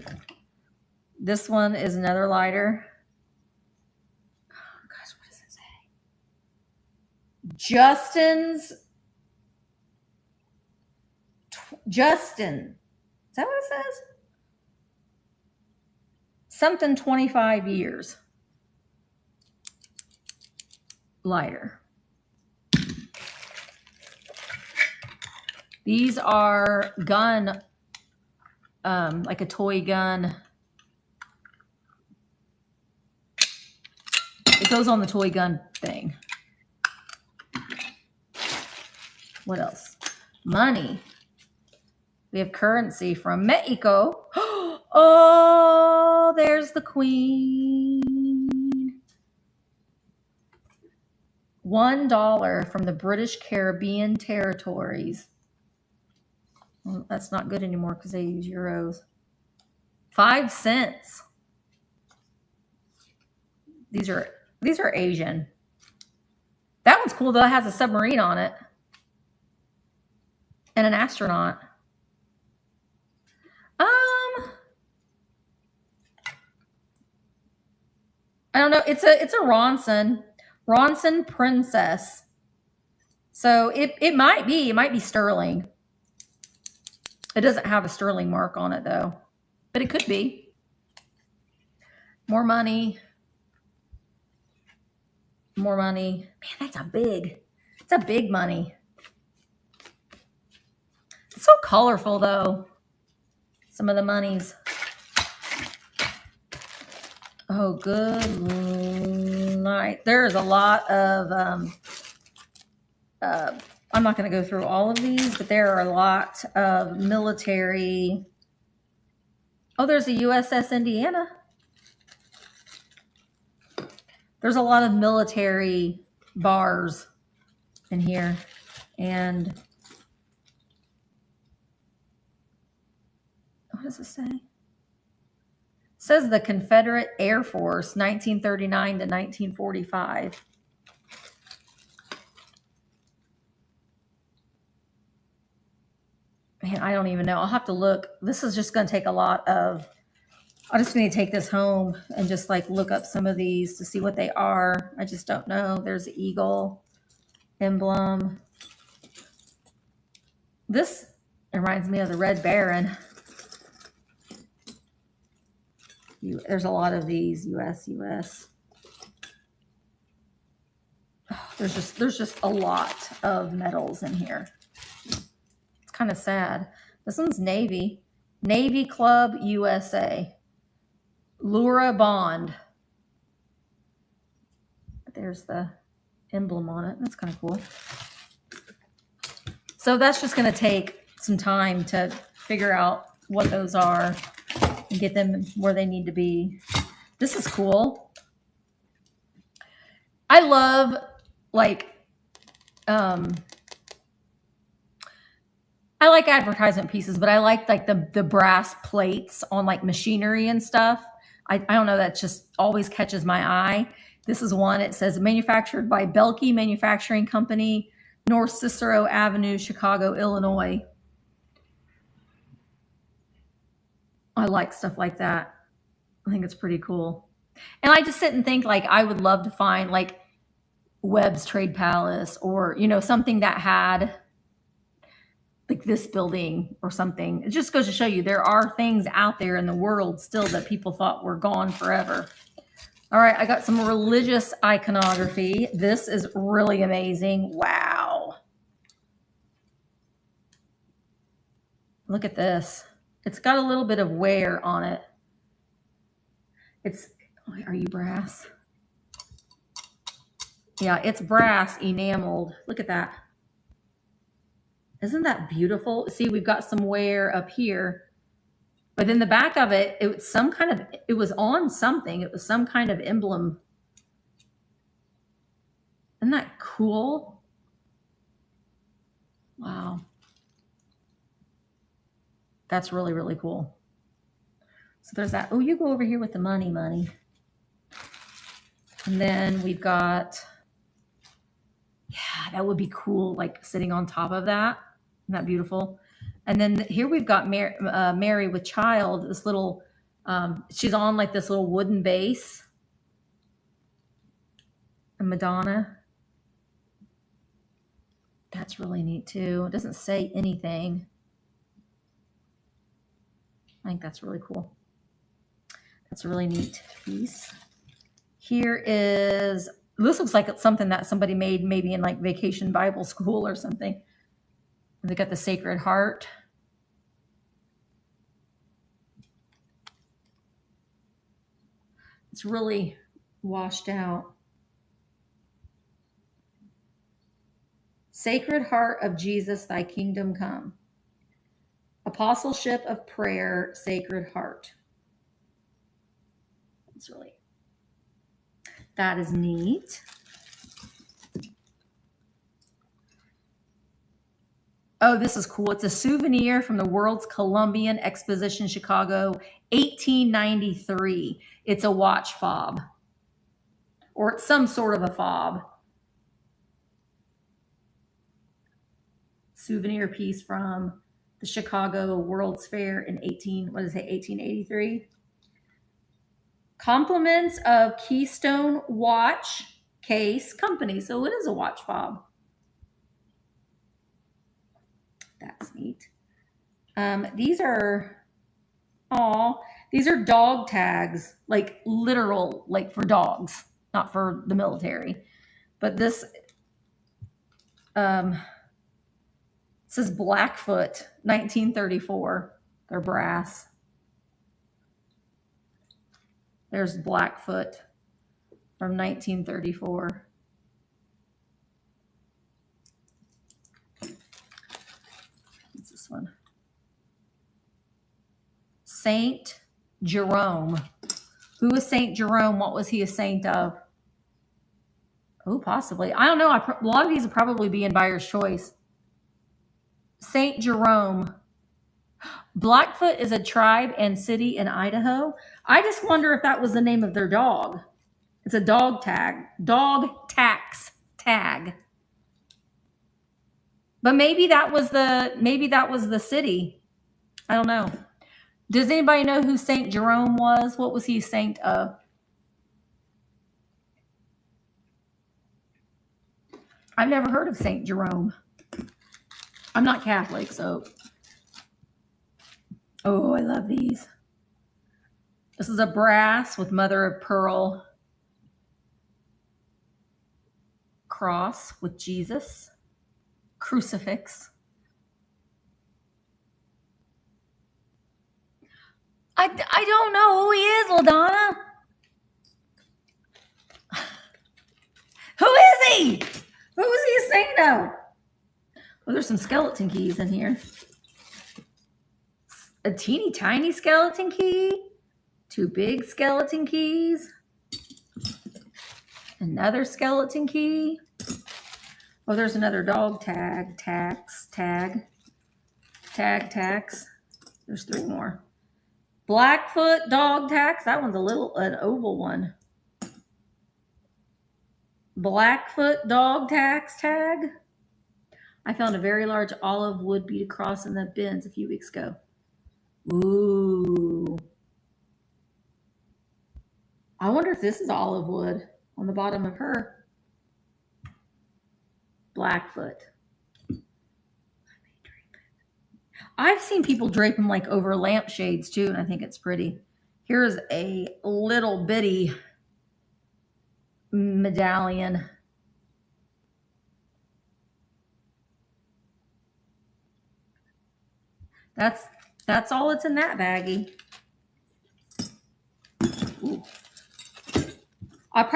This one is another lighter. Oh, gosh, what does it say? Justin. Is that what it says? Something 25 years. Lighter. These are gun, like a toy gun. It goes on the toy gun thing. What else? Money. We have currency from Mexico. Oh, there's the queen. $1 from the British Caribbean territories. Well, that's not good anymore because they use euros. 5 cents. These are Asian. That one's cool though. It has a submarine on it and an astronaut. I don't know. It's a Ronson Princess. So it might be sterling. It doesn't have a sterling mark on it though, but it could be. More money. More money. Man, that's a big money. It's so colorful though. Some of the monies. Oh, good night. There's a lot of, I'm not going to go through all of these, but there are a lot of military. Oh, there's a USS Indiana. There's a lot of military bars in here. And what does it say? It says the Confederate Air Force, 1939 to 1945. Man, I don't even know. I'll have to look. This is just going to take a lot of, I just need to take this home and just like look up some of these to see what they are. I just don't know. There's the eagle emblem. This reminds me of the Red Baron. There's a lot of these. US. Oh, there's just a lot of medals in here. It's kind of sad. This one's Navy. Navy Club USA. Lura Bond. There's the emblem on it. That's kind of cool. So that's just going to take some time to figure out what those are and get them where they need to be. This is cool. I love like, I like advertisement pieces, but I like the brass plates on like machinery and stuff. I don't know, that just always catches my eye. This is one. It says manufactured by Belkey Manufacturing Company, North Cicero Avenue, Chicago, Illinois. I like stuff like that. I think it's pretty cool. And I just sit and think like I would love to find like Webb's Trade Palace or, you know, something that had like this building or something. It just goes to show you there are things out there in the world still that people thought were gone forever. All right, I got some religious iconography. This is really amazing. Wow. Look at this. It's got a little bit of wear on it. Are you brass? Yeah, it's brass enameled. Look at that. Isn't that beautiful? See, we've got some wear up here, but in the back of it, it was on something. It was some kind of emblem. Isn't that cool? Wow. That's really, really cool. So there's that. Oh, you go over here with the money. And then we've got, yeah, that would be cool, like sitting on top of that. Isn't that beautiful? And then here we've got Mary with child, this little, she's on like this little wooden base. And Madonna. That's really neat too. It doesn't say anything. I think that's really cool. That's a really neat piece. Here is, this looks like it's something that somebody made maybe in like Vacation Bible School or something. They got the Sacred Heart. It's really washed out. Sacred Heart of Jesus, thy kingdom come. Apostleship of Prayer, Sacred Heart. That is neat. Oh, this is cool. It's a souvenir from the World's Columbian Exposition, Chicago, 1893. It's a watch fob, or it's some sort of a fob. Souvenir piece from the Chicago World's Fair in 1883. Compliments of Keystone Watch Case Company. So it is a watch fob. That's neat. These are, these are dog tags, like literal, like for dogs, not for the military. But this says Blackfoot, 1934. They're brass. There's Blackfoot from 1934. What's this one? Saint Jerome. Who was Saint Jerome? What was he a saint of? Oh, possibly. I don't know. A lot of these would probably be in buyer's choice. Saint Jerome. Blackfoot is a tribe and city in Idaho. I just wonder if that was the name of their dog. It's a dog tag. Dog tax tag. But maybe that was the city. I don't know. Does anybody know who Saint Jerome was? What was he a saint of? I've never heard of Saint Jerome. I'm not Catholic, so. Oh, I love these. This is a brass with mother of pearl cross with Jesus, crucifix. I don't know who he is, LaDonna. Who is he? Who is he a saint of? Well, there's some skeleton keys in here. A teeny tiny skeleton key. 2 big skeleton keys. Another skeleton key. Oh, there's another dog tag. Tag. There's 3 more. Blackfoot dog tags. That one's an oval one. Blackfoot dog tags tag. I found a very large olive wood bead across in the bins a few weeks ago. Ooh. I wonder if this is olive wood on the bottom of her. Blackfoot. I've seen people drape them like over lampshades too, and I think it's pretty. Here's a little bitty medallion. That's all that's in that baggie. Ooh. What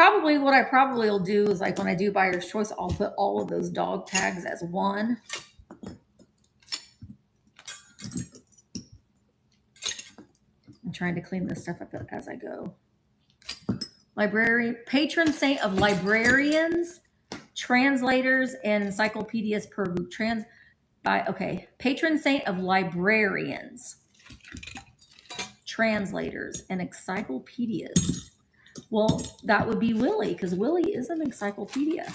I probably will do is, like, when I do buyer's choice, I'll put all of those dog tags as one. I'm trying to clean this stuff up as I go. Patron saint of librarians, translators, and encyclopedias per group. Patron saint of librarians, translators, and encyclopedias. Well, that would be Willie, because Willie is an encyclopedia.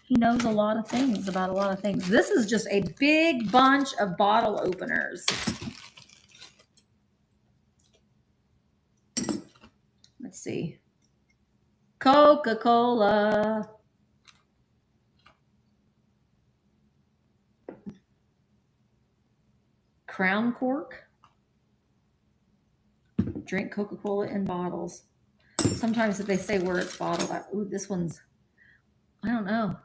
He knows a lot of things about a lot of things. This is just a big bunch of bottle openers. Let's see. Coca-Cola. Crown cork. Drink Coca-Cola in bottles. Sometimes if they say where it's bottled, ooh, this one's, I don't know.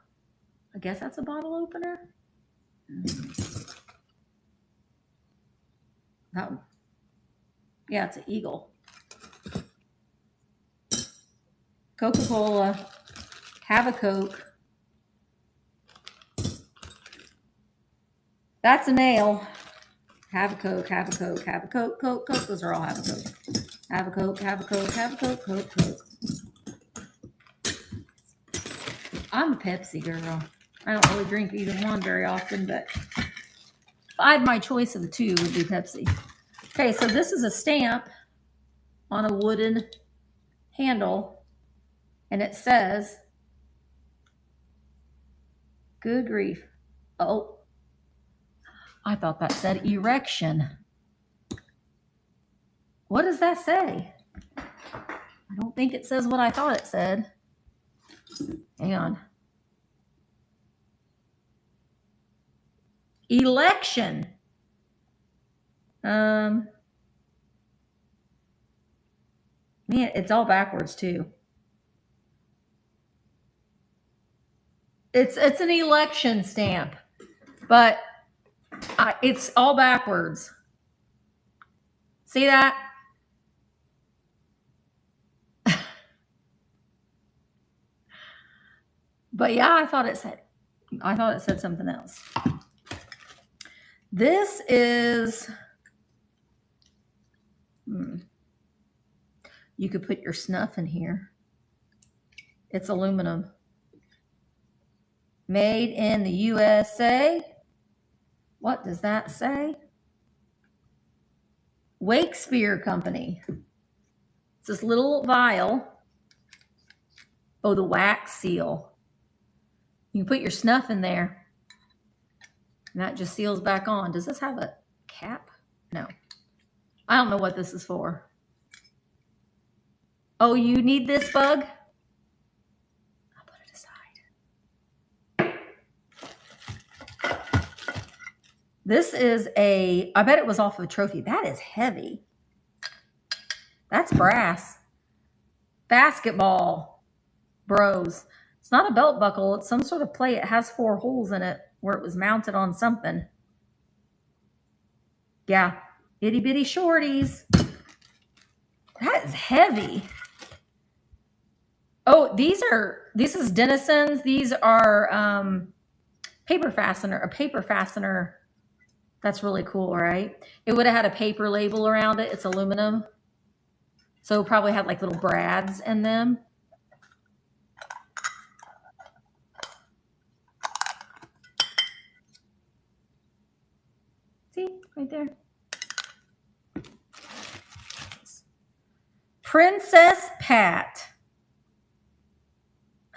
I guess that's a bottle opener. That one. Yeah, it's an eagle. Coca-Cola. Have a Coke. That's a nail. Have a Coke, have a Coke, have a Coke, Coke, Coke. Those are all have a Coke. Have a Coke, have a Coke, have a Coke, Coke, Coke. I'm a Pepsi girl. I don't really drink either one very often, but if I had my choice of the 2, it would be Pepsi. Okay, so this is a stamp on a wooden handle, and it says, good grief. Oh, I thought that said erection. What does that say? I don't think it says what I thought it said. Hang on. Election. Man, it's all backwards too. It's an election stamp, but it's all backwards. See that? But yeah, I thought it said something else. This is you could put your snuff in here. It's aluminum. Made in the USA. What does that say? Wakespeare Company. It's this little vial. Oh, the wax seal. You can put your snuff in there. And that just seals back on. Does this have a cap? No. I don't know what this is for. Oh, you need this bug? I'll put it aside. This is I bet it was off of a trophy. That is heavy. That's brass. Basketball. Bros. It's not a belt buckle. It's some sort of plate. It has 4 holes in it where it was mounted on something. Yeah. Itty bitty shorties. That is heavy. Oh, this is Denison's. These are a paper fastener. That's really cool, right? It would have had a paper label around it. It's aluminum. So probably had like little brads in them. See, right there. Princess Pat.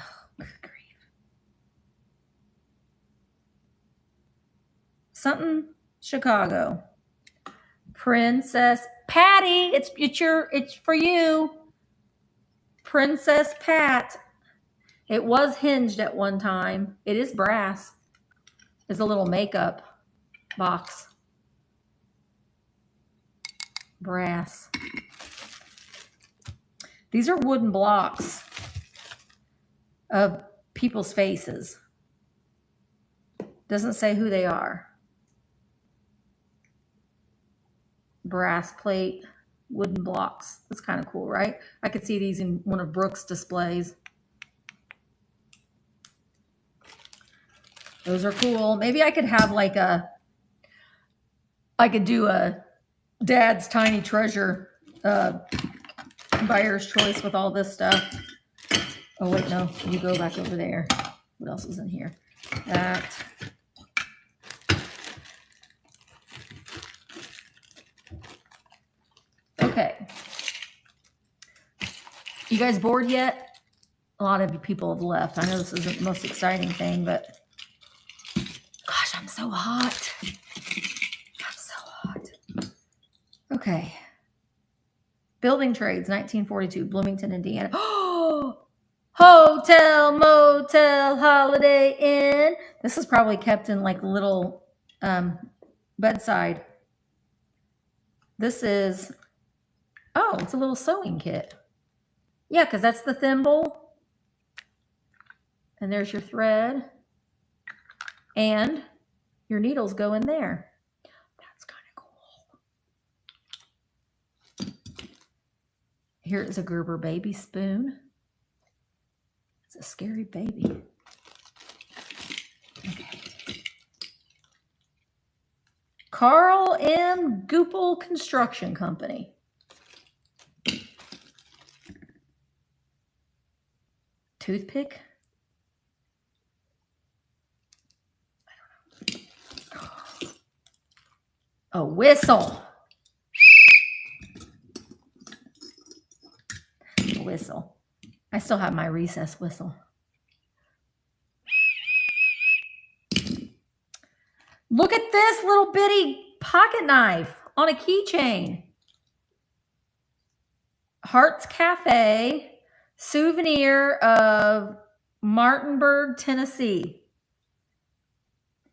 Oh, good grief. Something Chicago. Princess Patty. It's for you. Princess Pat. It was hinged at one time. It is brass. It's a little makeup box. Brass. These are wooden blocks of people's faces. Doesn't say who they are. Brass plate, wooden blocks. That's kind of cool, right? I could see these in one of Brooke's displays. Those are cool. Maybe I could have like I could do a Dad's Tiny Treasure buyer's choice with all this stuff. Oh, wait, no. You go back over there. What else is in here? That. Okay. You guys bored yet? A lot of people have left. I know this isn't the most exciting thing, but gosh, I'm so hot. I'm so hot. Okay. Building Trades, 1942, Bloomington, Indiana. Oh, Hotel, Motel, Holiday Inn. This is probably kept in like little bedside. This is, oh, it's a little sewing kit. Yeah, because that's the thimble. And there's your thread. And your needles go in there. That's kind of cool. Here is a Gerber baby spoon. It's a scary baby. Okay. Carl M. Goupil Construction Company. Toothpick. I don't know. A whistle. A whistle. I still have my recess whistle. Look at this little bitty pocket knife on a keychain. Hart's Cafe. Souvenir of Martinburg, Tennessee.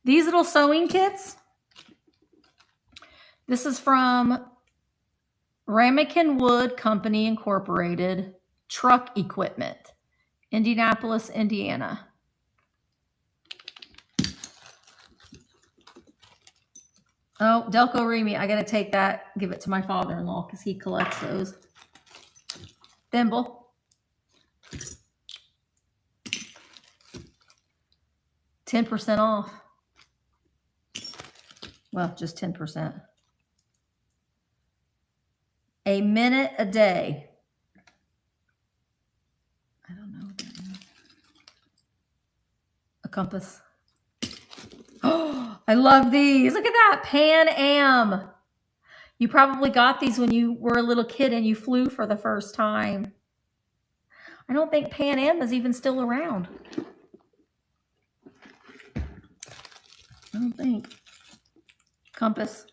These little sewing kits, This is from Ramekin Wood Company Incorporated, Truck Equipment, Indianapolis, Indiana. Oh, Delco Remy, I got to take that, give it to my father-in-law because he collects those. Thimble. 10% off. Well, just 10%. A minute a day. I don't know what that means. A compass. Oh, I love these. Look at that. Pan Am. You probably got these when you were a little kid and you flew for the first time. I don't think Pan Am is even still around. I don't think. Compass.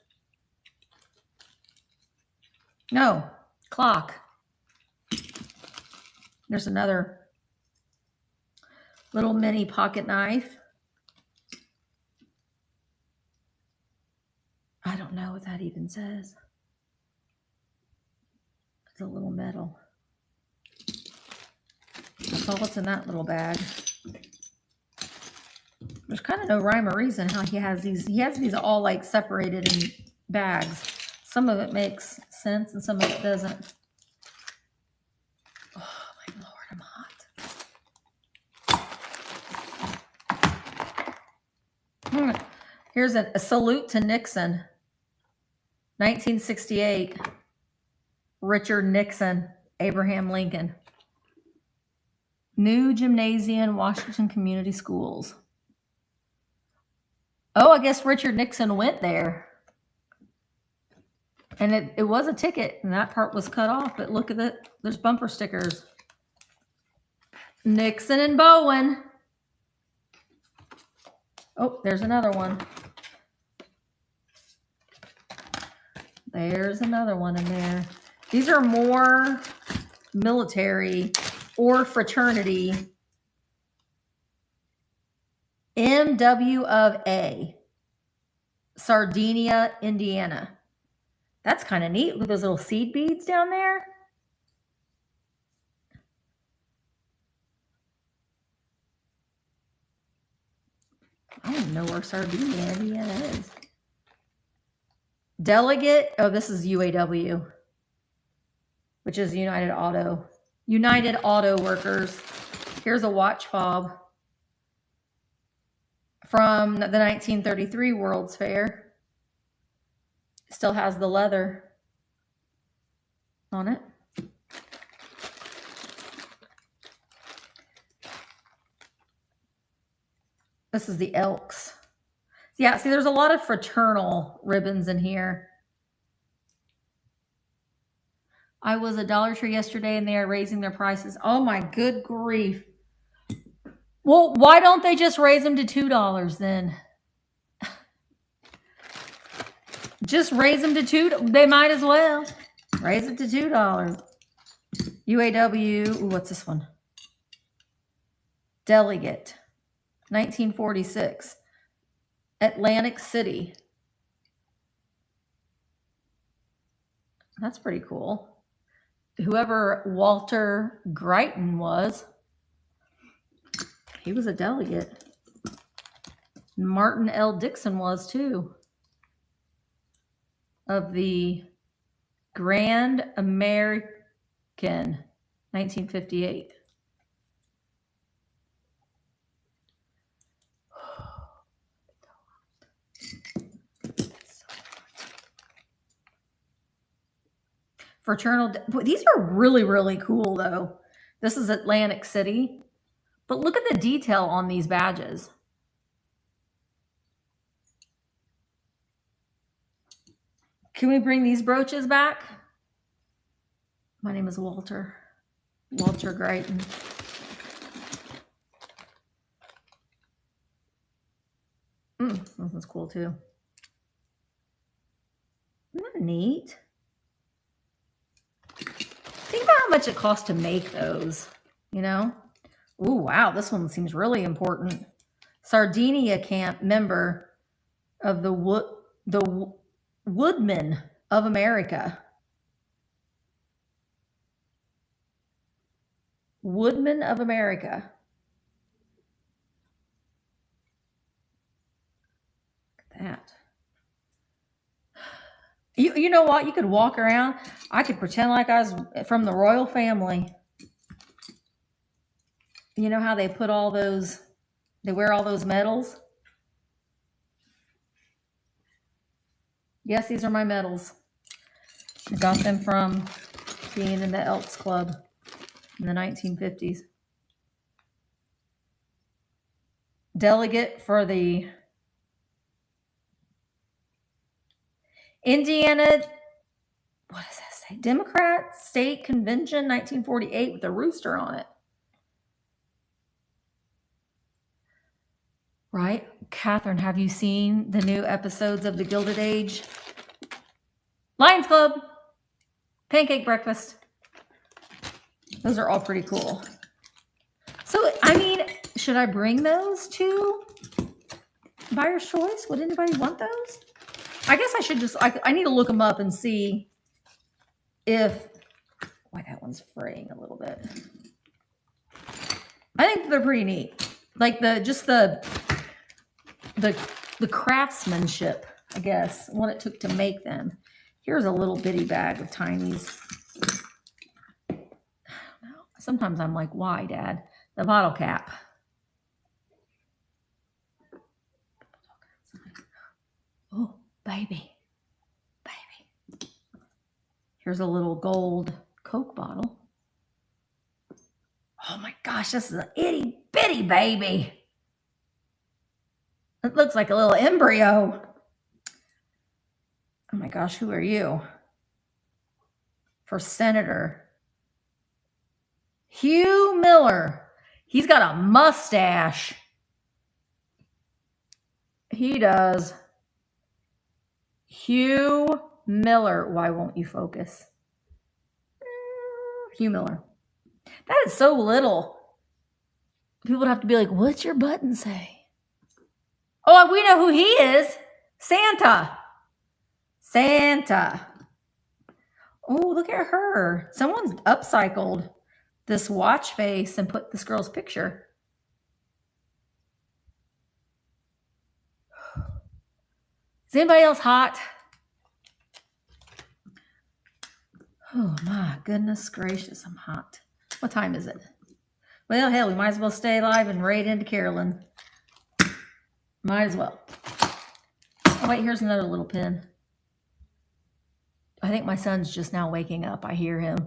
No. Clock. There's another little mini pocket knife. I don't know what that even says. It's a little metal. That's all that's in that little bag. There's kind of no rhyme or reason how he has these. He has these all like separated in bags. Some of it makes sense and some of it doesn't. Oh my Lord, I'm hot. Here's a salute to Nixon. 1968. Richard Nixon, Abraham Lincoln. New gymnasium, Washington Community Schools. Oh, I guess Richard Nixon went there. And it was a ticket, and that part was cut off. But look at it. There's bumper stickers. Nixon and Bowen. Oh, there's another one. There's another one in there. These are more military or fraternity. MW of A. Sardinia, Indiana. That's kind of neat. Look at those little seed beads down there. I don't even know where Sardinia, Indiana is. Delegate. Oh, this is UAW, which is United Auto Workers. Here's a watch fob from the 1933 World's Fair. Still has the leather on it. This is the Elks. Yeah, see, there's a lot of fraternal ribbons in here. I was at Dollar Tree yesterday and they are raising their prices. Oh my good grief. Well, why don't they just raise them to $2 then? Just raise them to $2. They might as well. Raise it to $2. UAW. Ooh, what's this one? Delegate. 1946. Atlantic City. That's pretty cool. Whoever Walter Greiton was, he was a delegate. Martin L. Dixon was too. Of the Grand American, 1958. Fraternal. These are really, really cool, though. This is Atlantic City. But look at the detail on these badges. Can we bring these brooches back? My name is Walter. Walter Greiton. This one's cool, too. Isn't that neat? Think about how much it costs to make those, you know? Ooh, wow, this one seems really important. Sardinia Camp member of the Woodmen of America. Woodmen of America. Look at that. You know what? You could walk around. I could pretend like I was from the royal family. You know how they put all those, they wear all those medals? Yes, these are my medals. I got them from being in the Elks Club in the 1950s. Delegate for the Indiana, what does that say? Democrat State Convention, 1948, with a rooster on it. Right? Catherine, have you seen the new episodes of The Gilded Age? Lions Club, Pancake Breakfast. Those are all pretty cool. So, I mean, should I bring those to Buyer's Choice? Would anybody want those? I guess I should just, I need to look them up and see if, why that one's fraying a little bit. I think they're pretty neat. Like the craftsmanship, I guess, what it took to make them. Here's a little bitty bag of Tiny's. I don't know. Sometimes I'm like, why, Dad? The bottle cap. Oh, baby. Baby. Here's a little gold Coke bottle. Oh my gosh, this is an itty bitty baby. It looks like a little embryo. Oh my gosh, who are you? For Senator. Hugh Miller. He's got a mustache. He does. Hugh Miller. Why won't you focus? Hugh Miller. That is so little. People would have to be like, what's your button say? Oh, we know who he is. Santa. Santa. Oh, look at her. Someone's upcycled this watch face and put this girl's picture. Is anybody else hot? Oh my goodness gracious, I'm hot. What time is it? Well, hell, we might as well stay alive and raid into Carolyn. Might as well. Oh, wait, here's another little pin. I think my son's just now waking up. I hear him.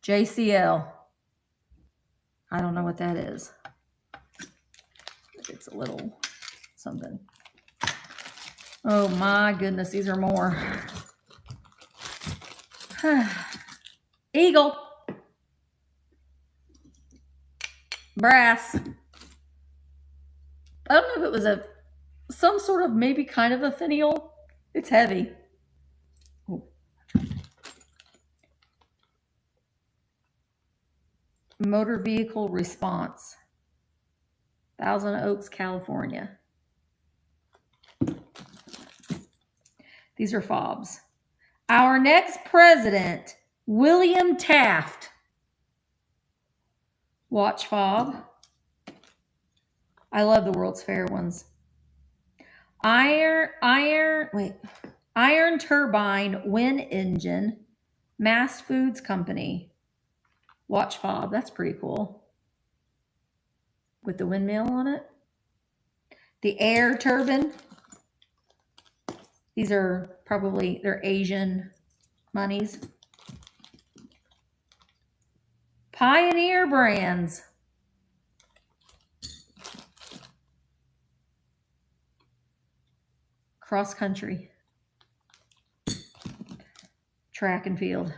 JCL. I don't know what that is. It's a little something. Oh my goodness, these are more. Eagle. Brass. I don't know if it was some sort of maybe kind of a finial. It's heavy. Ooh. Motor vehicle response. Thousand Oaks, California. These are fobs. Our next president, William Taft. Watch fob. I love the World's Fair ones. Iron turbine wind engine, Mass Foods Company. Watch fob. That's pretty cool. With the windmill on it. The air turbine. These are probably, they're Asian monies. Pioneer brands. Cross country. Track and field.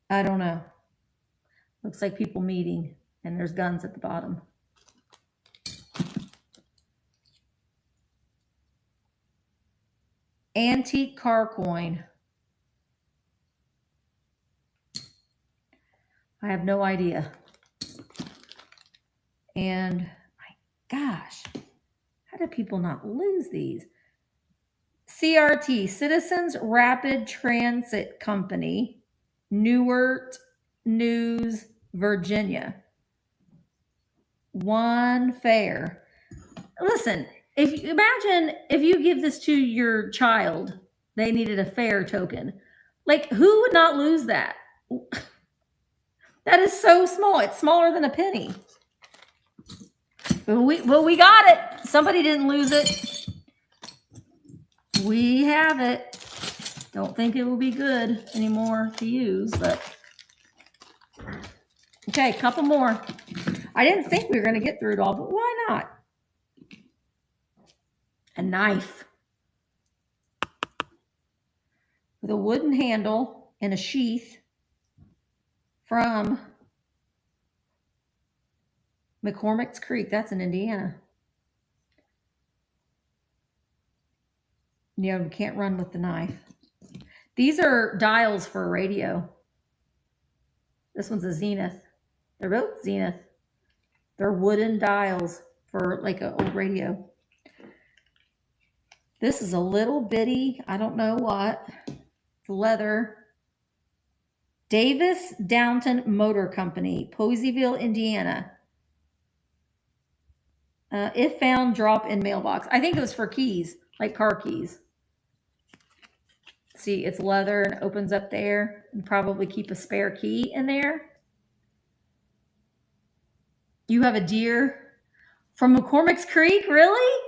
I don't know. Looks like people meeting, and there's guns at the bottom. Antique car coin. I have no idea. And my gosh, how do people not lose these? CRT, Citizens Rapid Transit Company, Newark News, Virginia. One fare. Listen, imagine if you give this to your child, they needed a fare token. Like, who would not lose that? That is so small. It's smaller than a penny. Well, we got it. Somebody didn't lose it. We have it. Don't think it will be good anymore to use, but okay, a couple more. I didn't think we were going to get through it all, but why not? A knife with a wooden handle and a sheath from McCormick's Creek. That's in Indiana. You know, you can't run with the knife. These are dials for a radio. This one's a Zenith. They're both Zenith. They're wooden dials for like an old radio. This is a little bitty, I don't know what. It's leather. Davis Downton Motor Company, Poseyville, Indiana. If found, drop in mailbox. I think it was for keys, like car keys. See, it's leather and opens up there. And probably keep a spare key in there. You have a deer from McCormick's Creek? Really?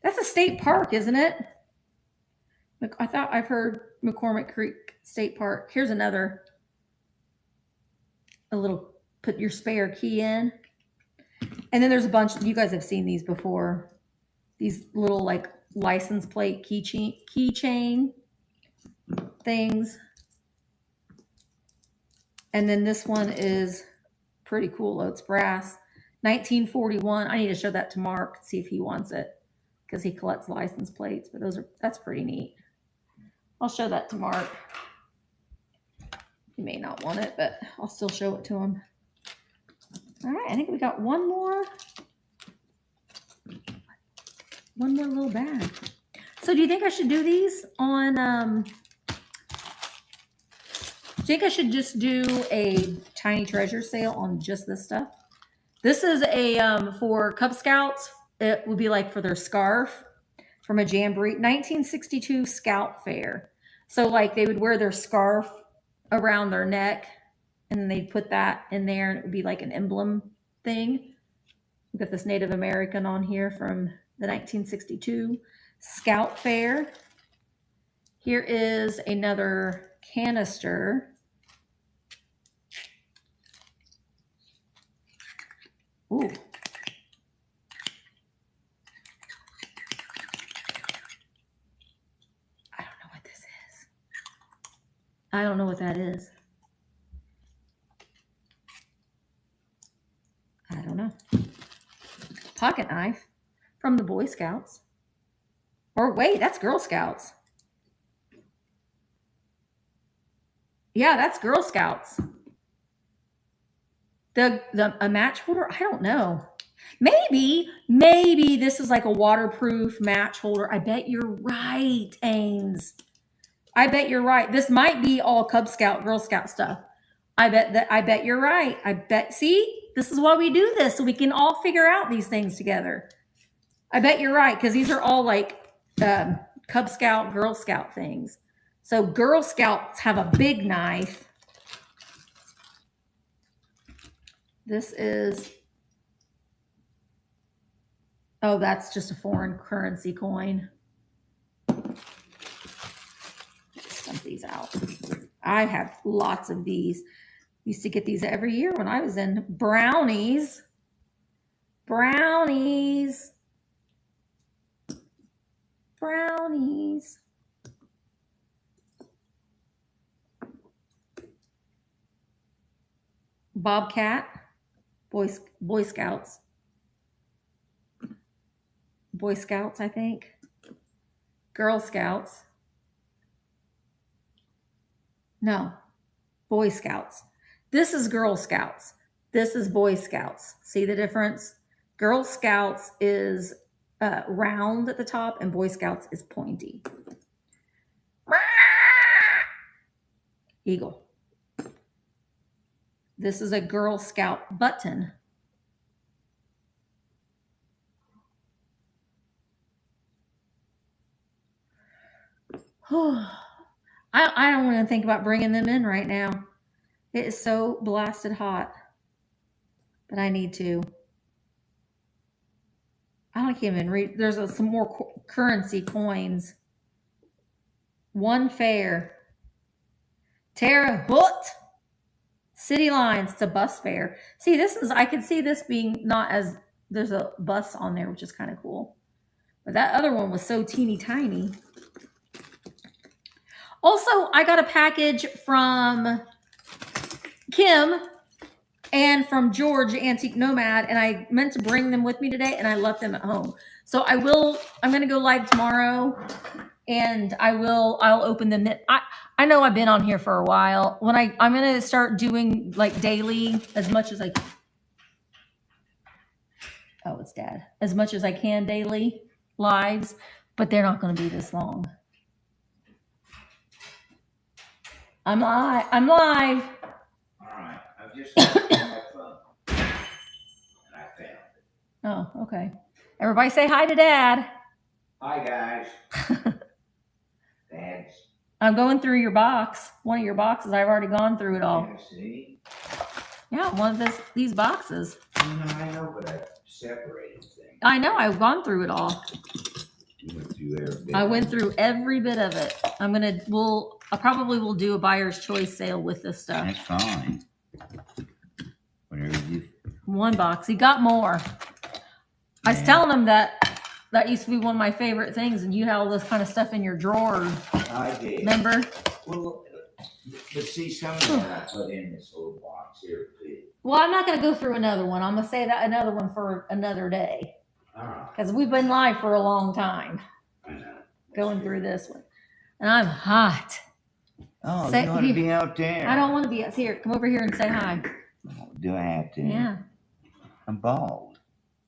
That's a state park, isn't it? I thought I've heard McCormick Creek State Park. Here's another. A little, put your spare key in. And then there's a bunch, you guys have seen these before. These little like license plate keychain things. And then this one is pretty cool. Oh, it's brass. 1941. I need to show that to Mark, see if he wants it, because he collects license plates. But that's pretty neat. I'll show that to Mark. He may not want it, but I'll still show it to him. All right, I think we got one more little bag. So do you think I should do these on, do you think I should just do a tiny treasure sale on just this stuff? This is a, for Cub Scouts. It would be like for their scarf from a jamboree, 1962 Scout Fair. So like they would wear their scarf around their neck and then they'd put that in there and it would be like an emblem thing. We've got this Native American on here from the 1962 Scout Fair. Here is another canister. Ooh. I don't know what this is. I don't know what that is. I don't know. Pocket knife from the Boy Scouts. Or wait, that's Girl Scouts. Yeah, that's Girl Scouts. A match holder? I don't know. Maybe this is like a waterproof match holder. I bet you're right, Ames. I bet you're right. This might be all Cub Scout, Girl Scout stuff. I bet you're right. See, this is why we do this, so we can all figure out these things together. I bet you're right, because these are all like Cub Scout, Girl Scout things. So Girl Scouts have a big knife. This is, oh, that's just a foreign currency coin. Dump these out. I have lots of these. Used to get these every year when I was in brownies. Brownies. Brownies. Bobcat. Boy Scouts. Boy Scouts, I think. Girl Scouts. No. Boy Scouts. This is Girl Scouts. This is Boy Scouts. See the difference? Girl Scouts is round at the top, and Boy Scouts is pointy. Eagle. This is a Girl Scout button. I don't want to think about bringing them in right now. It is so blasted hot, but I need to. I don't even read. There's some more currency coins. One fair. Terre Haute. City lines. It's a bus fare. See, this is, I can see this being not as, there's a bus on there, which is kind of cool. But that other one was so teeny tiny. Also, I got a package from Kim and from George, Antique Nomad, and I meant to bring them with me today, and I left them at home. So I'm going to go live tomorrow, and I'll open them. I know I've been on here for a while. When I'm going to start doing like daily as much as I can. Oh, it's Dad. As much as I can daily lives, but they're not going to be this long. I'm live. All right. I've just got my phone. And I found it. Oh, okay. Everybody say hi to Dad. Hi, guys. Dad's. I'm going through your box. One of your boxes. I've already gone through it all. Yeah, see? Yeah, one of these boxes. I know, but I separated things. I know. I've gone through it all. You went through every bit. I went through every bit of it. I probably will do a buyer's choice sale with this stuff. That's fine. Whatever you. One box. He got more. I was telling him that used to be one of my favorite things, and you had all this kind of stuff in your drawer. I did. Remember? Well, but see, some of that I put in this little box here too. Well, I'm not going to go through another one. I'm going to say that another one for another day. All right. Because we've been live for a long time. I know. Going through this one. And I'm hot. Oh, you want to be out there? I don't want to be out here. Come over here and say hi. Oh, do I have to? Yeah. I'm bald.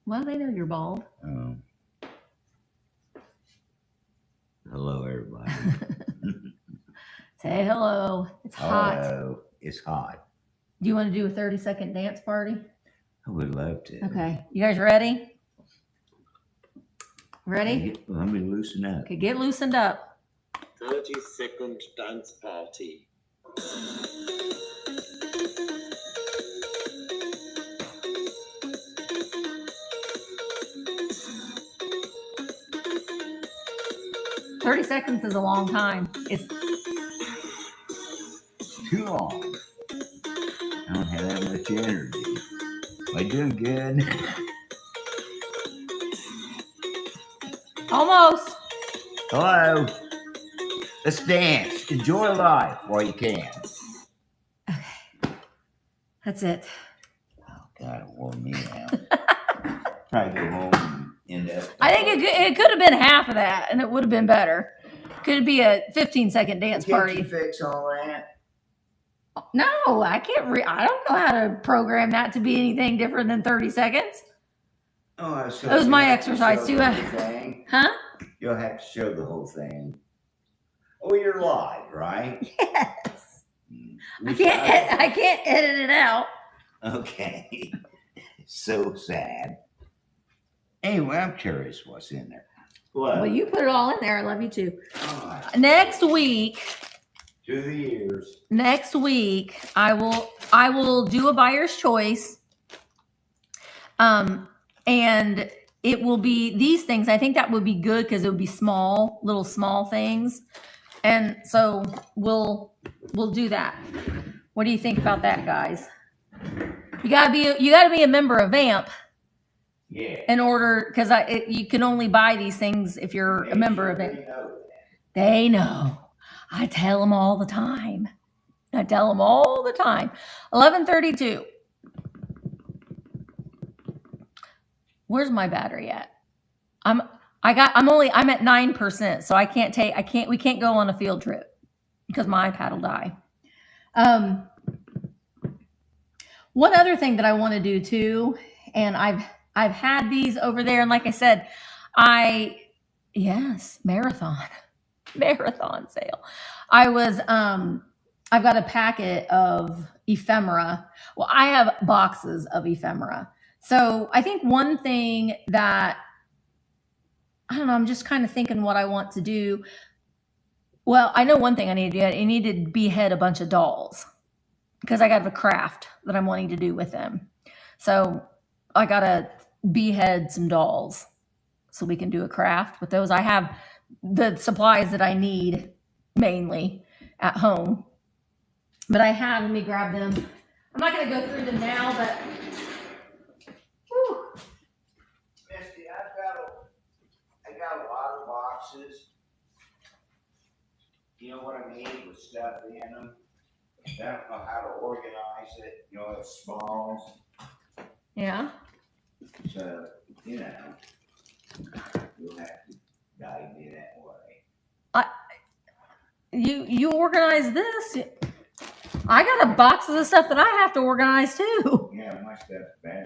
Well, they know you're bald. Oh. Hello, everybody. Say hello. It's hot. Hello. It's hot. Do you want to do a 30-second dance party? I would love to. Okay. You guys ready? Ready? Let me loosen up. Okay, get loosened up. 30-second dance party. "30 seconds is a long time. It's too long. I don't have that much energy. Am I doing good? Almost. Hello. Let's dance. Enjoy life while you can. Okay. That's it. Oh, God, it wore me out. Probably go home and end up. I think it could have been half of that, and it would have been better. Could be a 15-second dance party. Can't you fix all that? No, I can't. I don't know how to program that to be anything different than 30 seconds. Oh, that was my exercise too. Huh? You'll have to show the whole thing. Oh, you're live, right? Yes. I can't edit it out. Okay. So sad. Anyway, I'm curious what's in there. Well, you put it all in there. I love you too. All right. Next week. To the ears. Next week, I will do a buyer's choice. And it will be these things. I think that would be good because it would be little small things. And so we'll do that. What do you think about that, guys? You gotta be a member of VAMP. Yeah. In order, because you can only buy these things if you're a member of it. They know. I tell them all the time. 11:32. Where's my battery at? I'm at 9%, so we can't go on a field trip because my iPad will die. One other thing that I want to do too, and I've had these over there, and like I said, yes, marathon sale. I've got a packet of ephemera. Well, I have boxes of ephemera. So I think one thing that, I don't know, I'm just kind of thinking what I want to do. Well, I know one thing I need to do. I need to behead a bunch of dolls because I got a craft that I'm wanting to do with them. So I got to behead some dolls so we can do a craft with those. I have the supplies that I need mainly at home, but I have, let me grab them. I'm not going to go through them now, but whew. Misty, I got a lot of boxes. You know what I mean? With stuff in them. I don't know how to organize it. You know, it's small. Yeah. So, you know, you'll have to guide me that way. You organize this. I got a box of stuff that I have to organize too. Yeah, my stuff's better.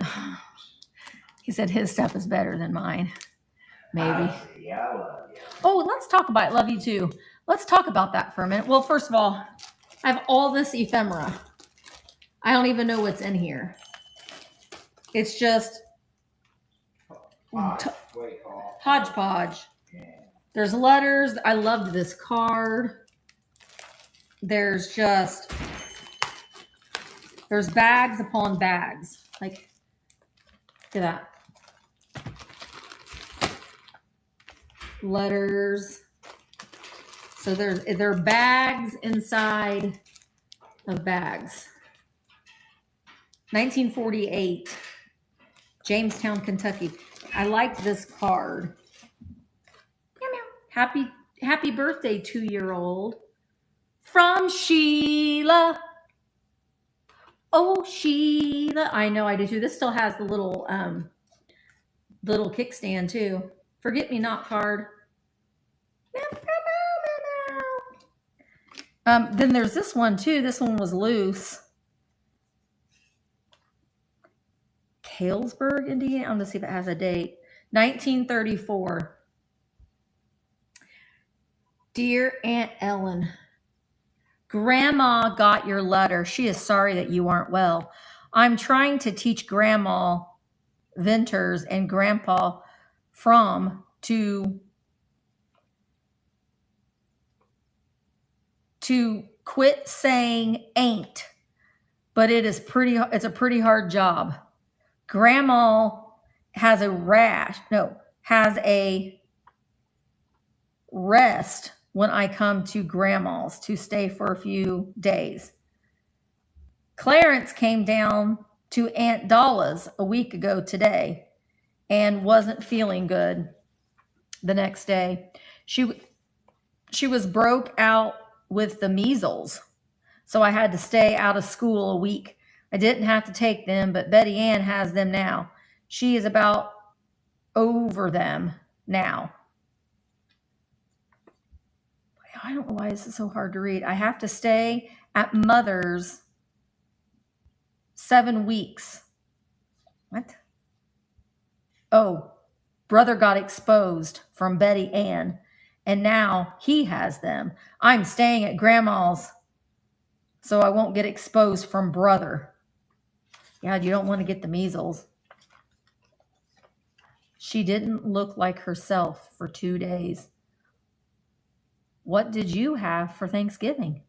He said his stuff is better than mine. Maybe. Yeah, I love you. Oh, let's talk about it. Love you too. Let's talk about that for a minute. Well, first of all, I have all this ephemera. I don't even know what's in here. It's just hodgepodge. Yeah. There's letters. I loved this card. There's bags upon bags. Like, look at that. Letters. So there are bags inside of bags. 1948, Jamestown, Kentucky. I liked this card. Meow, meow. Happy birthday, 2-year-old. From Sheila. Oh, Sheila. I know I do too. This still has the little kickstand too. Forget me not card. Then there's this one too. This one was loose. Galesburg, Indiana. I'm going to see if it has a date. 1934. Dear Aunt Ellen, Grandma got your letter. She is sorry that you aren't well. I'm trying to teach Grandma Venters and Grandpa From to quit saying ain't, but it's a pretty hard job. Grandma has a rest when I come to Grandma's to stay for a few days. Clarence came down to Aunt Dolla's a week ago today and wasn't feeling good the next day. She was broke out with the measles, so I had to stay out of school a week. I didn't have to take them, but Betty Ann has them now. She is about over them now. I don't know why this is so hard to read. I have to stay at Mother's 7 weeks. What? Oh, brother got exposed from Betty Ann, and now he has them. I'm staying at Grandma's so I won't get exposed from brother. Yeah, you don't want to get the measles. She didn't look like herself for 2 days. What did you have for Thanksgiving?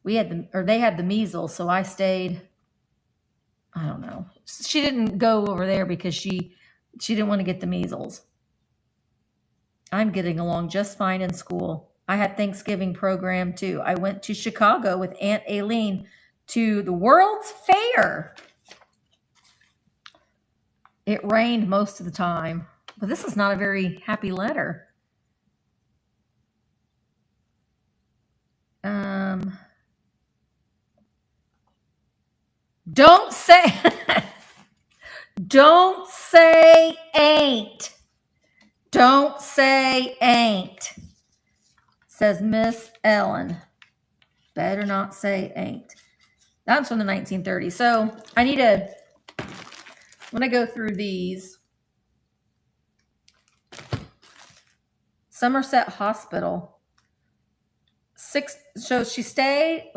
They had the measles, so I stayed. I don't know. She didn't go over there because she didn't want to get the measles. I'm getting along just fine in school. I had Thanksgiving program too. I went to Chicago with Aunt Aileen to the World's Fair. It rained most of the time, but this is not a very happy letter. Don't say don't say ain't. Don't say ain't, says Miss Ellen. Better not say ain't. That's from the 1930s. So I need to, when I go through these, Somerset Hospital. So she stayed,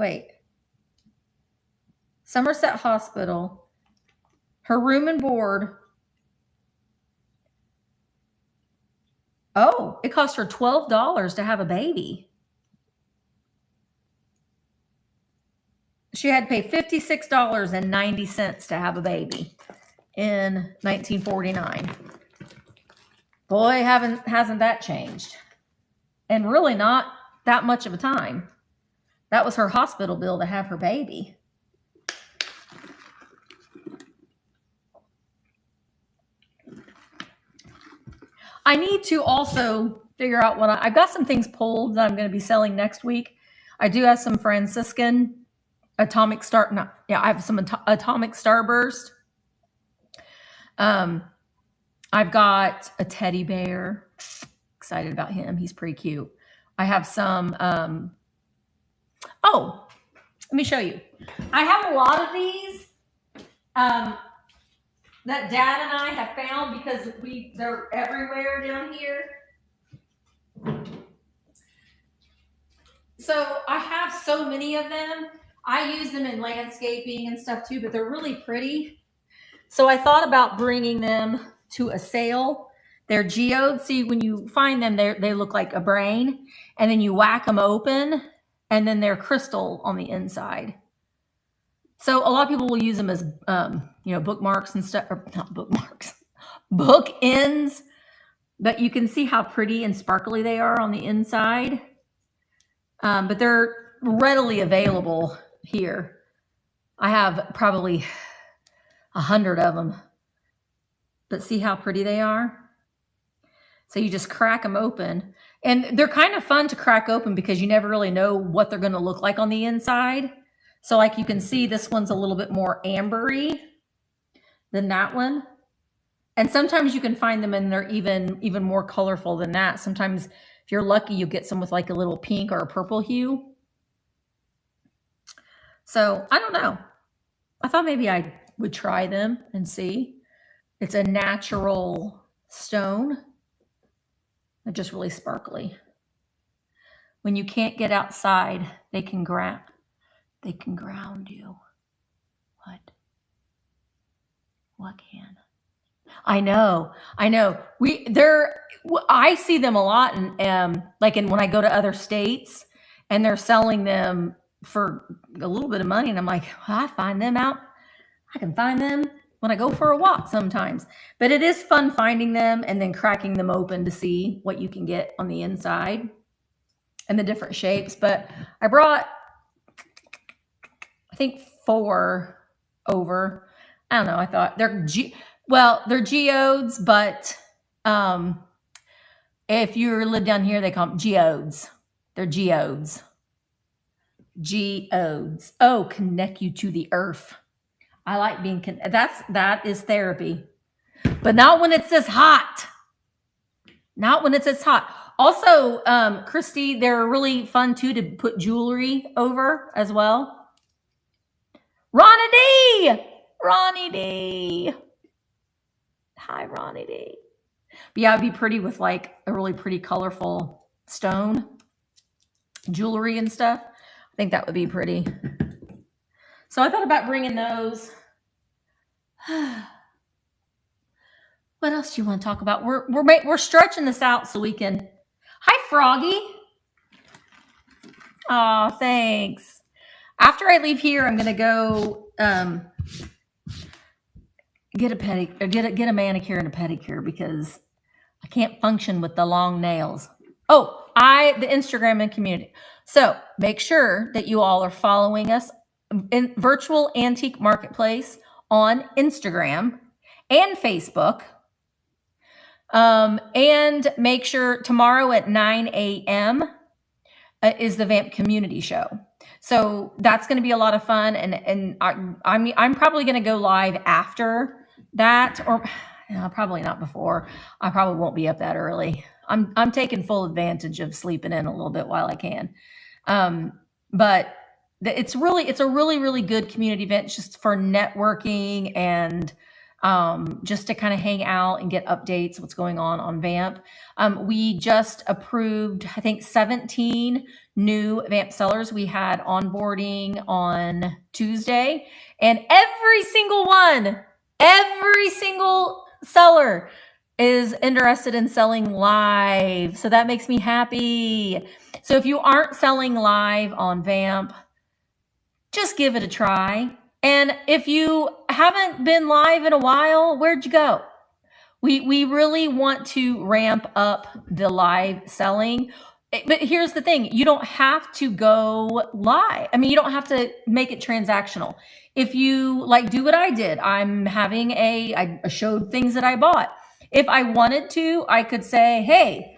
Somerset Hospital, her room and board. Oh, it cost her $12 to have a baby. She had to pay $56.90 to have a baby in 1949. Boy, hasn't that changed. And really not that much of a time. That was her hospital bill to have her baby. I need to also figure out what I've got some things pulled that I'm going to be selling next week. I do have some Franciscan atomic star. No, yeah, I have some atomic starburst. I've got a teddy bear. Excited about him. He's pretty cute. I have some. Oh, let me show you. I have a lot of these. That Dad and I have found because they're everywhere down here. So I have so many of them. I use them in landscaping and stuff too, but they're really pretty. So I thought about bringing them to a sale. They're geode. See, when you find them, they look like a brain, and then you whack them open, and then they're crystal on the inside. So a lot of people will use them as, bookmarks and stuff, or not bookmarks, book ends. But you can see how pretty and sparkly they are on the inside. But they're readily available here. I have probably 100 of them. But see how pretty they are? So you just crack them open. And they're kind of fun to crack open because you never really know what they're going to look like on the inside. So like you can see, this one's a little bit more ambery than that one. And sometimes you can find them and they're even more colorful than that. Sometimes if you're lucky, you get some with like a little pink or a purple hue. So I don't know. I thought maybe I would try them and see. It's a natural stone. They're just really sparkly. When you can't get outside, they can ground you. What can? I know. I see them a lot, and when I go to other states, and they're selling them for a little bit of money, and I'm like, well, I can find them when I go for a walk sometimes. But it is fun finding them and then cracking them open to see what you can get on the inside and the different shapes. But I brought, I think, 4 over. I don't know. I thought they're geodes, but if you live down here, they call them geodes. They're geodes. Geodes. Oh, connect you to the earth. I like being that is therapy, but not when it's this hot. Not when it's this hot. Also, Christy, they're really fun too to put jewelry over as well. Ronnie D. Hi, Ronnie D. But yeah, it'd be pretty with like a really pretty colorful stone jewelry and stuff. I think that would be pretty. So I thought about bringing those. What else do you want to talk about? We're stretching this out so we can. Hi, Froggy. Oh, thanks. After I leave here, I'm gonna go get a manicure and a pedicure because I can't function with the long nails. Oh, the Instagram and community. So make sure that you all are following us in Virtual Antique Marketplace on Instagram and Facebook. And make sure tomorrow at 9 a.m. Is the Vamp Community Show. So that's going to be a lot of fun. And I'm probably going to go live after that, or probably not before. I probably won't be up that early. I'm taking full advantage of sleeping in a little bit while I can. But it's a really, really good community event just for networking and just to kind of hang out and get updates what's going on Vamp. We just approved, I think, 17 new Vamp sellers. We had onboarding on Tuesday, and every single seller is interested in selling live. So that makes me happy. So if you aren't selling live on Vamp, just give it a try. And if you haven't been live in a while, where'd you go? We really want to ramp up the live selling. But here's the thing, you don't have to go live. I mean, you don't have to make it transactional. If you like do what I did, I showed things that I bought. If I wanted to, I could say, hey,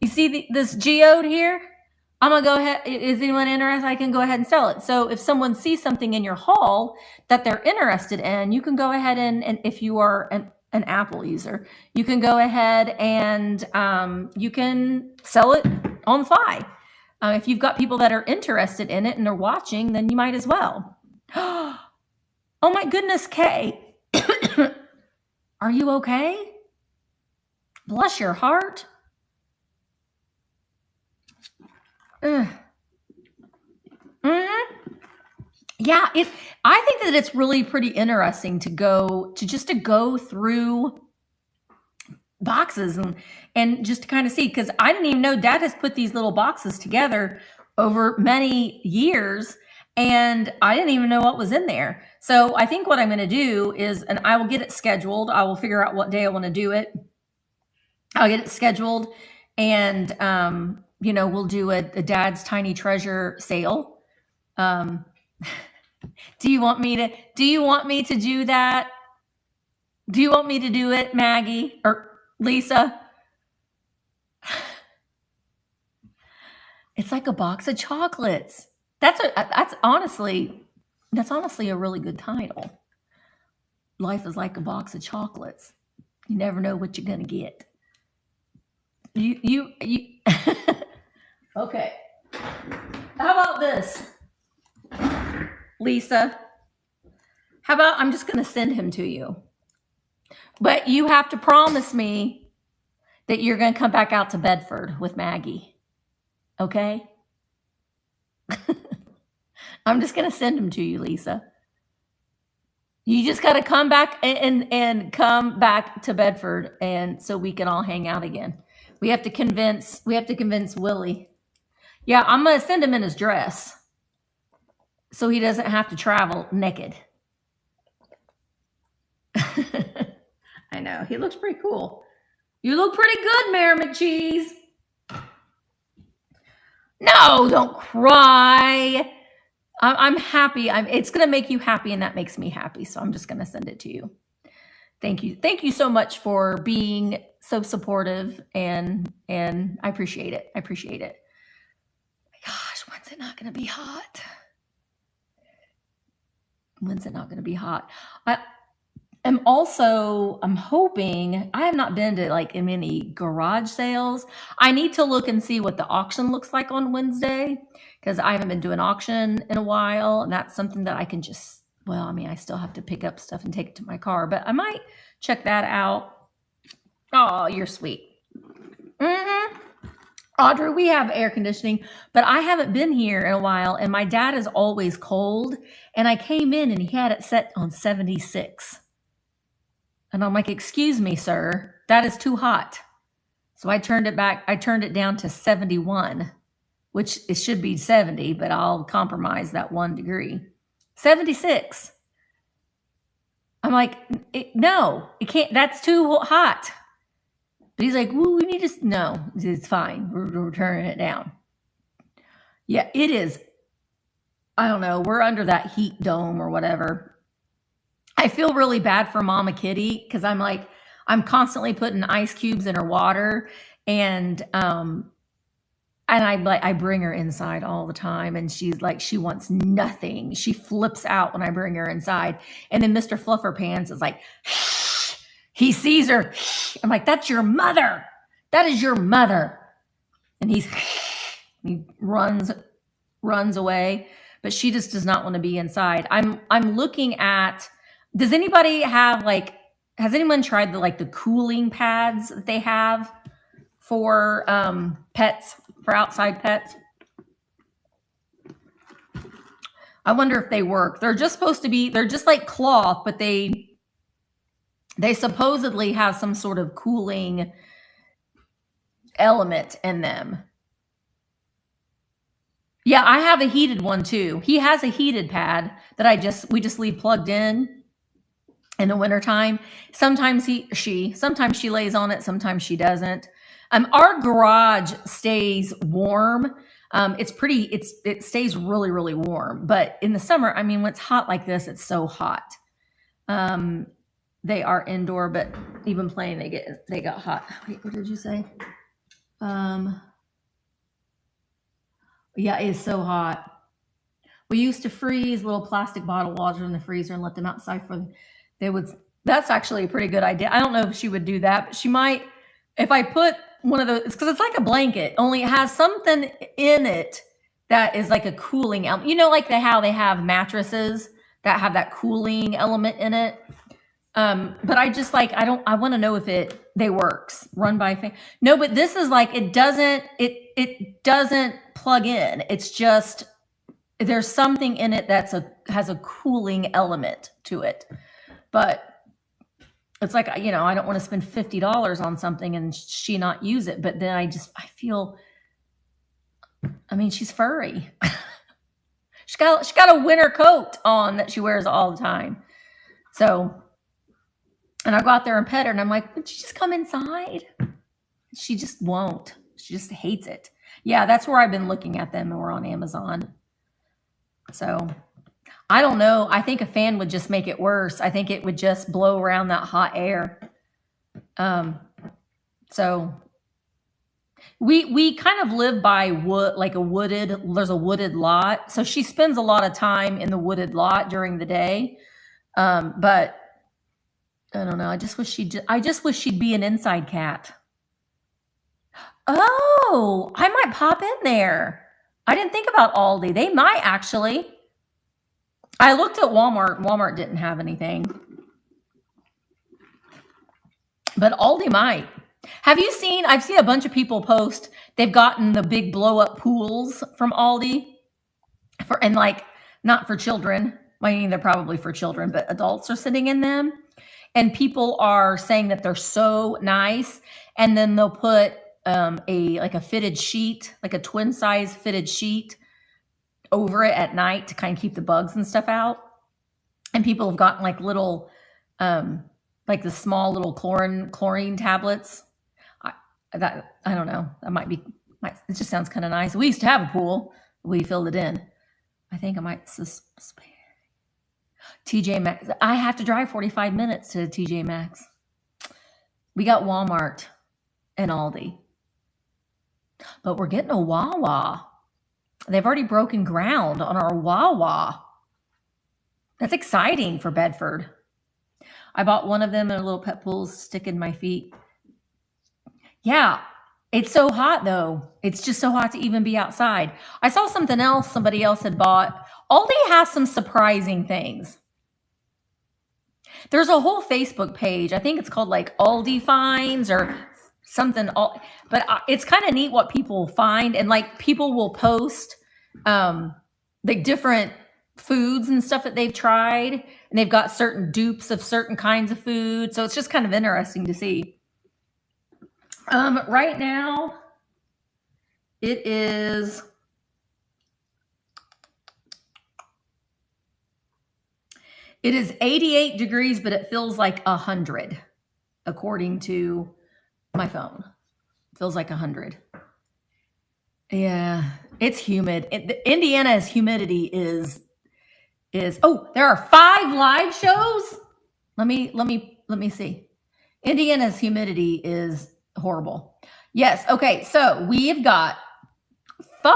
you see this geode here? I'm gonna go ahead. Is anyone interested? I can go ahead and sell it. So if someone sees something in your haul that they're interested in, you can go ahead and if you are an Apple user, you can go ahead and you can sell it on the fly. If you've got people that are interested in it and they're watching, then you might as well. Oh my goodness, Kay. Are you okay? Bless your heart. Yeah, I think that it's really pretty interesting to go through boxes and just to kind of see, because I didn't even know Dad has put these little boxes together over many years, and I didn't even know what was in there. So I think what I'm going to do is, and I will get it scheduled. I will figure out what day I want to do it. I'll get it scheduled, and we'll do a Dad's Tiny Treasure sale. Do you want me to do that? Do you want me to do it, Maggie or Lisa? It's like a box of chocolates. That's honestly a really good title. Life is like a box of chocolates. You never know what you're gonna get. You okay. How about this, Lisa? How about I'm just gonna send him to you, but you have to promise me that you're gonna come back out to Bedford with Maggie. Okay? I'm just gonna send him to you, Lisa. You just gotta come back and come back to Bedford, and so we can all hang out again. We have to convince Willie. Yeah, I'm gonna send him in his dress so he doesn't have to travel naked. I know, he looks pretty cool. You look pretty good, Mayor McCheese. No, don't cry. I'm happy. It's going to make you happy, and that makes me happy. So I'm just going to send it to you. Thank you. Thank you so much for being so supportive, and I appreciate it. I appreciate it. Gosh, when's it not going to be hot? When's it not going to be hot? I'm hoping, I have not been to like in many garage sales. I need to look and see what the auction looks like on Wednesday, because I haven't been doing auction in a while, and that's something that I can just, I still have to pick up stuff and take it to my car, but I might check that out. Oh, you're sweet. Audrey, we have air conditioning, but I haven't been here in a while, and my dad is always cold, and I came in and he had it set on 76. And I'm like, excuse me, sir, that is too hot. So I turned it back. I turned it down to 71, which it should be 70, but I'll compromise that 1 degree. 76. I'm like, no, it can't. That's too hot. But he's like, well, we need to, no, it's fine. We're turning it down. Yeah, it is. I don't know. We're under that heat dome or whatever. I feel really bad for Mama Kitty, because I'm constantly putting ice cubes in her water, and I bring her inside all the time, and she's like, she wants nothing. She flips out when I bring her inside, and then Mr. Flufferpants is like, he sees her. I'm like, that's your mother. That is your mother. And he runs runs away, but she just does not want to be inside. I'm looking at, does anybody have like, has anyone tried the cooling pads that they have for pets, for outside pets? I wonder if they work. They're just supposed to be, they're just like cloth, but they supposedly have some sort of cooling element in them. Yeah, I have a heated one too. He has a heated pad that we just leave plugged in the wintertime. Sometimes sometimes she lays on it, sometimes she doesn't. Our garage stays warm. It stays really, really warm. But in the summer, I mean, when it's hot like this, it's so hot. They are indoor, but even playing, they got hot. Wait, what did you say? Yeah, it's so hot. We used to freeze little plastic bottle water in the freezer and let them outside that's actually a pretty good idea. I don't know if she would do that, but she might, if I put one of those, because it's like a blanket, only it has something in it that is like a cooling element. You know, like how they have mattresses that have that cooling element in it. But I want to know if they works run by thing. No, but this is like, it doesn't plug in. It's just, there's something in it has a cooling element to it. But it's like, I don't want to spend $50 on something and she not use it. But then I feel, I mean, she's furry. She got a winter coat on that she wears all the time. So, and I go out there and pet her and I'm like, would you just come inside? She just won't. She just hates it. Yeah, that's where I've been looking at them, and we're on Amazon. So I don't know. I think a fan would just make it worse. I think it would just blow around that hot air. So we kind of live by wood, like there's a wooded lot. So she spends a lot of time in the wooded lot during the day. But I don't know. I just wish she'd be an inside cat. Oh, I might pop in there. I didn't think about Aldi. They might actually. I looked at Walmart. Walmart didn't have anything. But Aldi might. I've seen a bunch of people post, they've gotten the big blow up pools from Aldi and like, not for children. I mean, they're probably for children, but adults are sitting in them. And people are saying that they're so nice. And then they'll put a fitted sheet, like a twin size fitted sheet over it at night to kind of keep the bugs and stuff out. And people have gotten like little, like the small little chlorine tablets. I don't know. That it just sounds kind of nice. We used to have a pool. We filled it in. I think I might TJ Maxx. I have to drive 45 minutes to TJ Maxx. We got Walmart and Aldi. But we're getting a Wawa. They've already broken ground on our Wawa. That's exciting for Bedford. I bought one of them in a little pet pool, stick in my feet. Yeah, it's so hot though. It's just so hot to even be outside. I saw something else somebody else had bought. Aldi has some surprising things. There's a whole Facebook page. I think it's called like Aldi Finds or something. But it's kind of neat what people find. And like people will post like different foods and stuff that they've tried. And they've got certain dupes of certain kinds of food. So it's just kind of interesting to see. Right now, it is It is 88 degrees, but it feels like 100, according to my phone. It feels like 100. Yeah, it's humid. Indiana's humidity is. Oh, there are 5 live shows. Let me see. Indiana's humidity is horrible. Yes. Okay. So we've got 5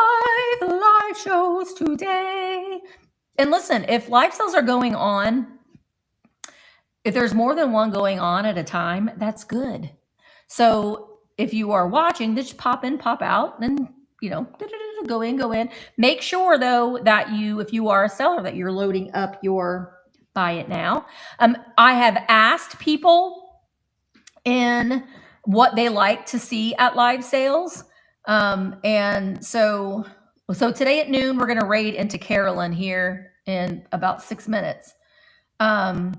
live shows today. And listen, if live sales are going on, if there's more than one going on at a time, that's good. So if you are watching, just pop in, pop out, and Go in. Make sure though that if you are a seller, that you're loading up your buy it now. I have asked people in what they like to see at live sales. And so today at noon, we're going to raid into Carolyn here in about 6 minutes. And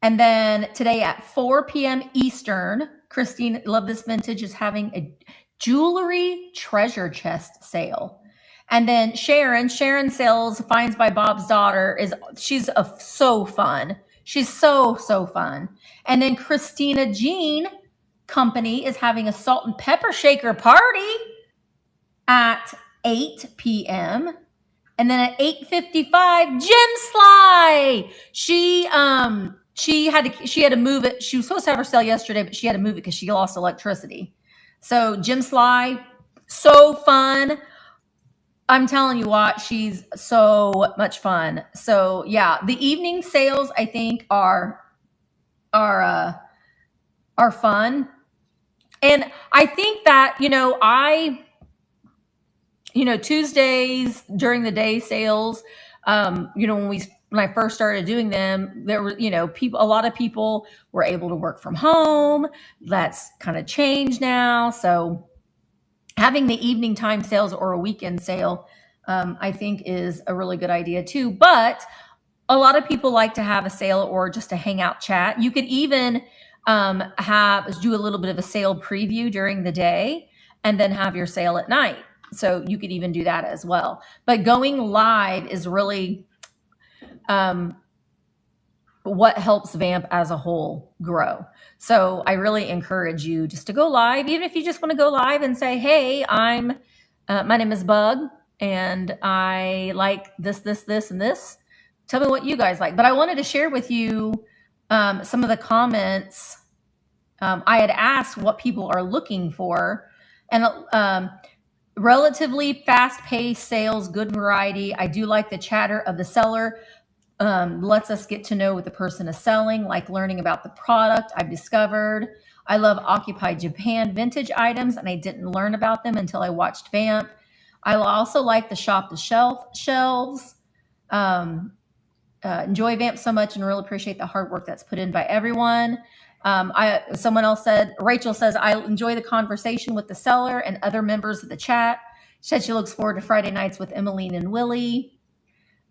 then today at 4 p.m. Eastern, Christine, Love This Vintage, is having a jewelry treasure chest sale. And then Sharon sells Finds by Bob's Daughter. She's so fun. She's so fun. And then Christina Jean Company is having a salt and pepper shaker party at 8 p.m. And then at 8:55, Jim Sly. She had to move it. She was supposed to have her sale yesterday, but she had to move it because she lost electricity. So Jim Sly, so fun. I'm telling you what, she's so much fun. So yeah, the evening sales I think are fun. And I think that, Tuesdays during the day sales, when I first started doing them, there were, a lot of people were able to work from home. That's kind of changed now. So having the evening time sales or a weekend sale, I think is a really good idea too. But a lot of people like to have a sale or just a hangout chat. You could even do a little bit of a sale preview during the day and then have your sale at night. So you could even do that as well. But going live is really what helps Vamp as a whole grow. So I really encourage you just to go live, even if you just want to go live and say, hey, my name is Bug and I like this, and this. Tell me what you guys like. But I wanted to share with you some of the comments. I had asked what people are looking for, and relatively fast-paced sales, good variety. I do like the chatter of the seller. Lets us get to know what the person is selling, like learning about the product I've discovered. I love Occupy Japan vintage items, and I didn't learn about them until I watched Vamp. I also like the shop the shelves. Enjoy Vamp so much and really appreciate the hard work that's put in by everyone. Someone else said, Rachel says, I enjoy the conversation with the seller and other members of the chat. She said she looks forward to Friday nights with Emmeline and Willie.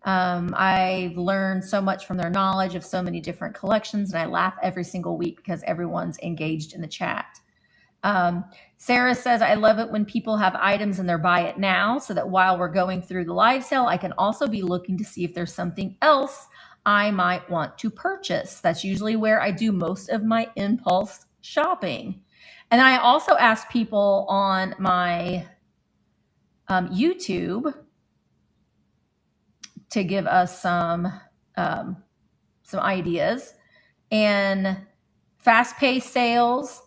I've learned so much from their knowledge of so many different collections, and I laugh every single week because everyone's engaged in the chat. Sarah says, I love it when people have items in their buy it now, so that while we're going through the live sale, I can also be looking to see if there's something else I might want to purchase. That's usually where I do most of my impulse shopping. And then I also ask people on my YouTube to give us some ideas. And fast-paced sales,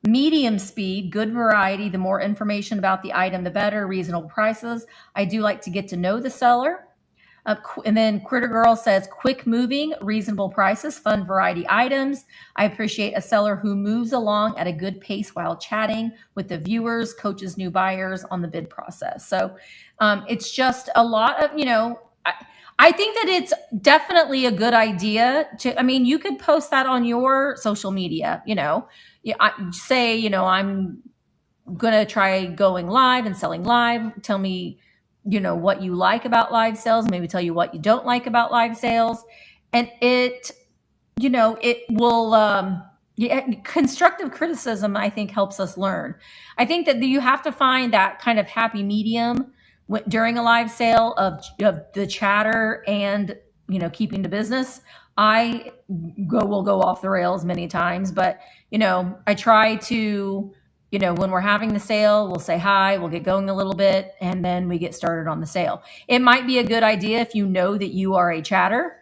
medium speed, good variety. The more information about the item, the better. Reasonable prices. I do like to get to know the seller. And then Critter Girl says, quick moving, reasonable prices, fun variety items. I appreciate a seller who moves along at a good pace while chatting with the viewers, coaches new buyers on the bid process. So it's just a lot of, I think that it's definitely a good idea you could post that on your social media, say, I'm going to try going live and selling live. Tell me, what you like about live sales, maybe tell you what you don't like about live sales. And it will, constructive criticism, I think, helps us learn. I think that you have to find that kind of happy medium during a live sale of the chatter and, keeping the business. I will go off the rails many times, but, I try to, when we're having the sale, we'll say hi, we'll get going a little bit, and then we get started on the sale. It might be a good idea if you know that you are a chatter.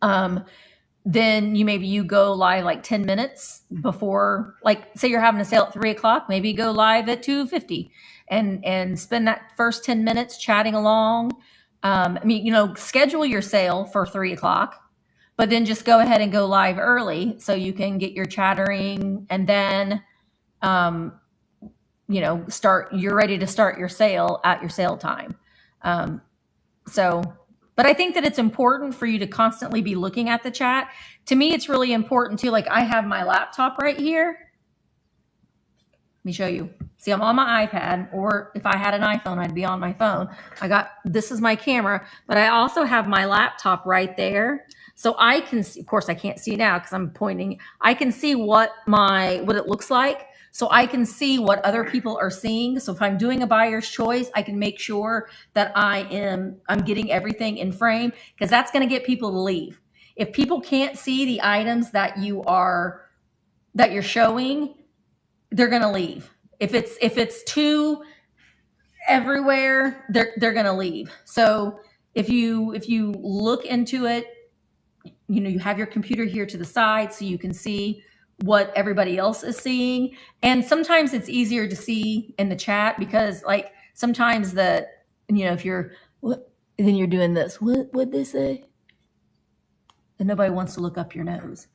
Then you go live like 10 minutes before, like say you're having a sale at 3:00, maybe go live at 2:50 and spend that first 10 minutes chatting along. Schedule your sale for 3:00, but then just go ahead and go live early so you can get your chattering, and then you're ready to start your sale at your sale time. But I think that it's important for you to constantly be looking at the chat. To me, it's really important too. Like I have my laptop right here. Let me show you. See, I'm on my iPad, or if I had an iPhone, I'd be on my phone. This is my camera, but I also have my laptop right there. So I can see, of course I can't see now because I'm pointing. I can see what it looks like. So I can see what other people are seeing. So if I'm doing a buyer's choice, I can make sure that I'm getting everything in frame, because that's going to get people to leave. If people can't see the items that you're showing, they're going to leave. If it's too everywhere, they're going to leave. So if you look into it, you have your computer here to the side so you can see what everybody else is seeing. And sometimes it's easier to see in the chat, because like sometimes if you're, then you're doing this, what'd they say? And nobody wants to look up your nose.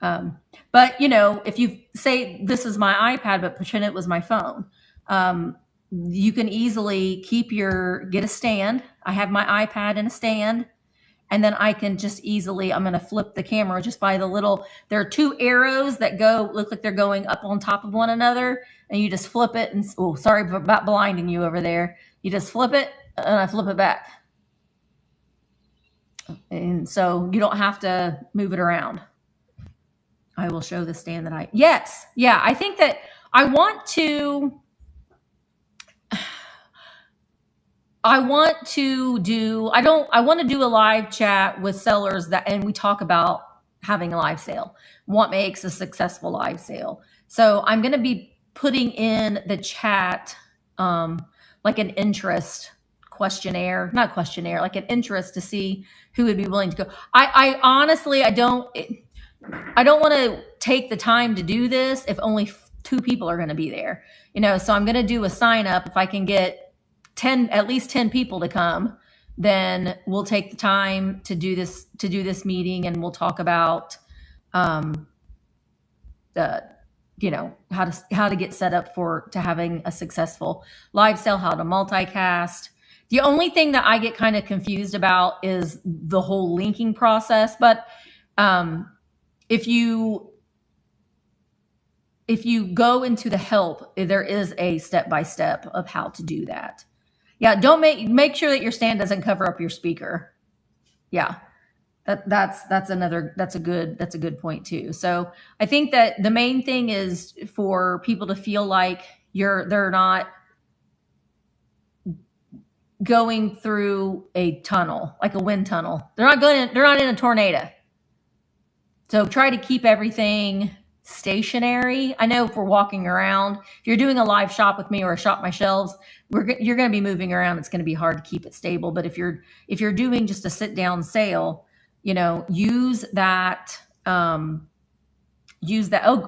But if you say this is my iPad, but pretend it was my phone, you can easily get a stand. I have my iPad in a stand, and then I can just easily, I'm going to flip the camera just by there are two arrows that look like they're going up on top of one another, and you just flip it. And sorry about blinding you over there. You just flip it, and I flip it back. And so you don't have to move it around. I will show the stand that I think that I want to do a live chat with sellers and we talk about having a live sale. What makes a successful live sale? So I'm going to be putting in the chat, like an interest questionnaire, not questionnaire, like an interest to see who would be willing to go. I honestly, I don't want to take the time to do this if only 2 people are going to be there, so I'm going to do a sign up. If I can get at least 10 people to come, then we'll take the time to do this meeting, and we'll talk about, how to get set up to having a successful live sale, how to multicast. The only thing that I get kind of confused about is the whole linking process. But, if you go into the help, there is a step-by-step of how to do that. Yeah, don't make sure that your stand doesn't cover up your speaker. Yeah, that's a good point too. So I think that the main thing is for people to feel like they're not going through a tunnel, like a wind tunnel. They're not in a tornado. So try to keep everything stationary. I know if we're walking around, if you're doing a live shop with me or a shop my shelves, you're going to be moving around. It's going to be hard to keep it stable. But if you're doing just a sit down sale, use that. Oh,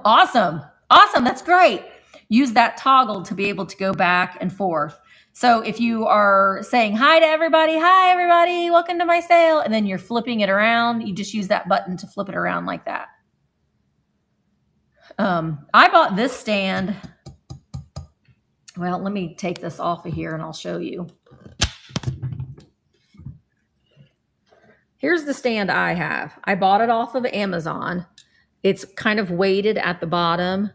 awesome. That's great. Use that toggle to be able to go back and forth. So if you are saying hi to everybody, hi everybody, welcome to my sale, and then you're flipping it around, you just use that button to flip it around like that. I bought this stand. Well, let me take this off of here and I'll show you. Here's the stand I have. I bought it off of Amazon. It's kind of weighted at the bottom,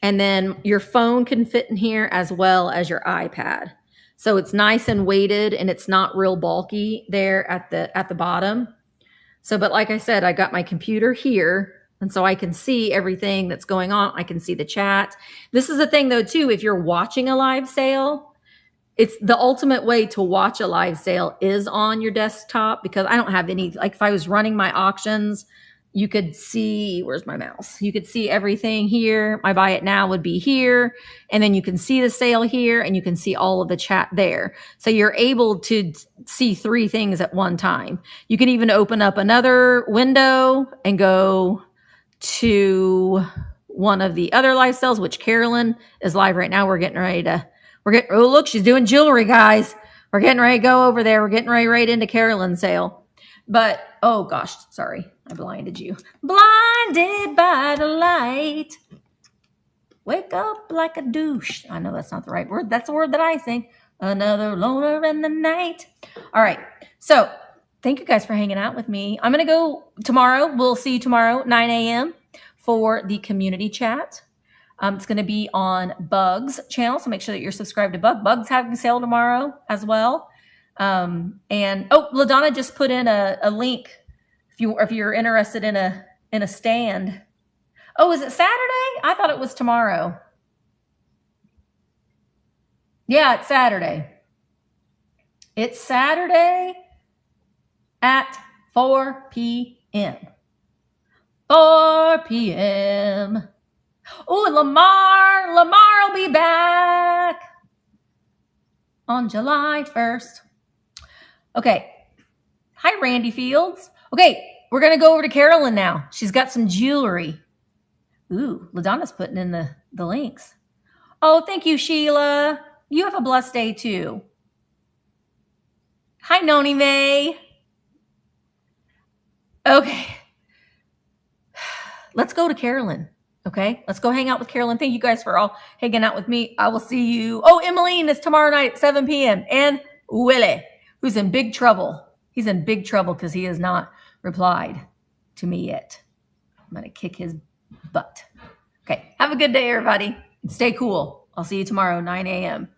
and then your phone can fit in here as well as your iPad. So it's nice and weighted, and it's not real bulky there at the bottom. So, but like I said, I got my computer here, and so I can see everything that's going on. I can see the chat. This is the thing though too, if you're watching a live sale, it's the ultimate way to watch a live sale is on your desktop, because I don't have any, like if I was running my auctions, you could see, where's my mouse? You could see everything here. My buy it now would be here. And then you can see the sale here, and you can see all of the chat there. So you're able to see 3 things at one time. You can even open up another window and go to one of the other live sales, which Carolyn is live right now. Oh, look, she's doing jewelry, guys. We're getting ready to go over there. We're getting ready right into Carolyn's sale. But, oh gosh, sorry. I blinded you. Blinded by the light. Wake up like a douche. I know that's not the right word. That's the word that I sing. Another loner in the night. All right. So thank you guys for hanging out with me. I'm going to go tomorrow. We'll see you tomorrow, 9 a.m. for the community chat. It's going to be on Bug's channel, so make sure that you're subscribed to Bug. Bug's having sale tomorrow as well. And LaDonna just put in a link if you're interested in a stand. Oh, is it Saturday? I thought it was tomorrow. Yeah, it's Saturday. It's Saturday at 4 p.m. 4 p.m. Oh, Lamar will be back on July 1st. Okay. Hi, Randy Fields. Okay, we're going to go over to Carolyn now. She's got some jewelry. Ooh, LaDonna's putting in the links. Oh, thank you, Sheila. You have a blessed day, too. Hi, Noni May. Okay. Let's go to Carolyn. Okay, let's go hang out with Carolyn. Thank you guys for all hanging out with me. I will see you. Oh, Emmeline is tomorrow night at 7 p.m. And Willie, who's in big trouble. He's in big trouble because he has not replied to me yet. I'm going to kick his butt. Okay, have a good day, everybody. And stay cool. I'll see you tomorrow, 9 a.m.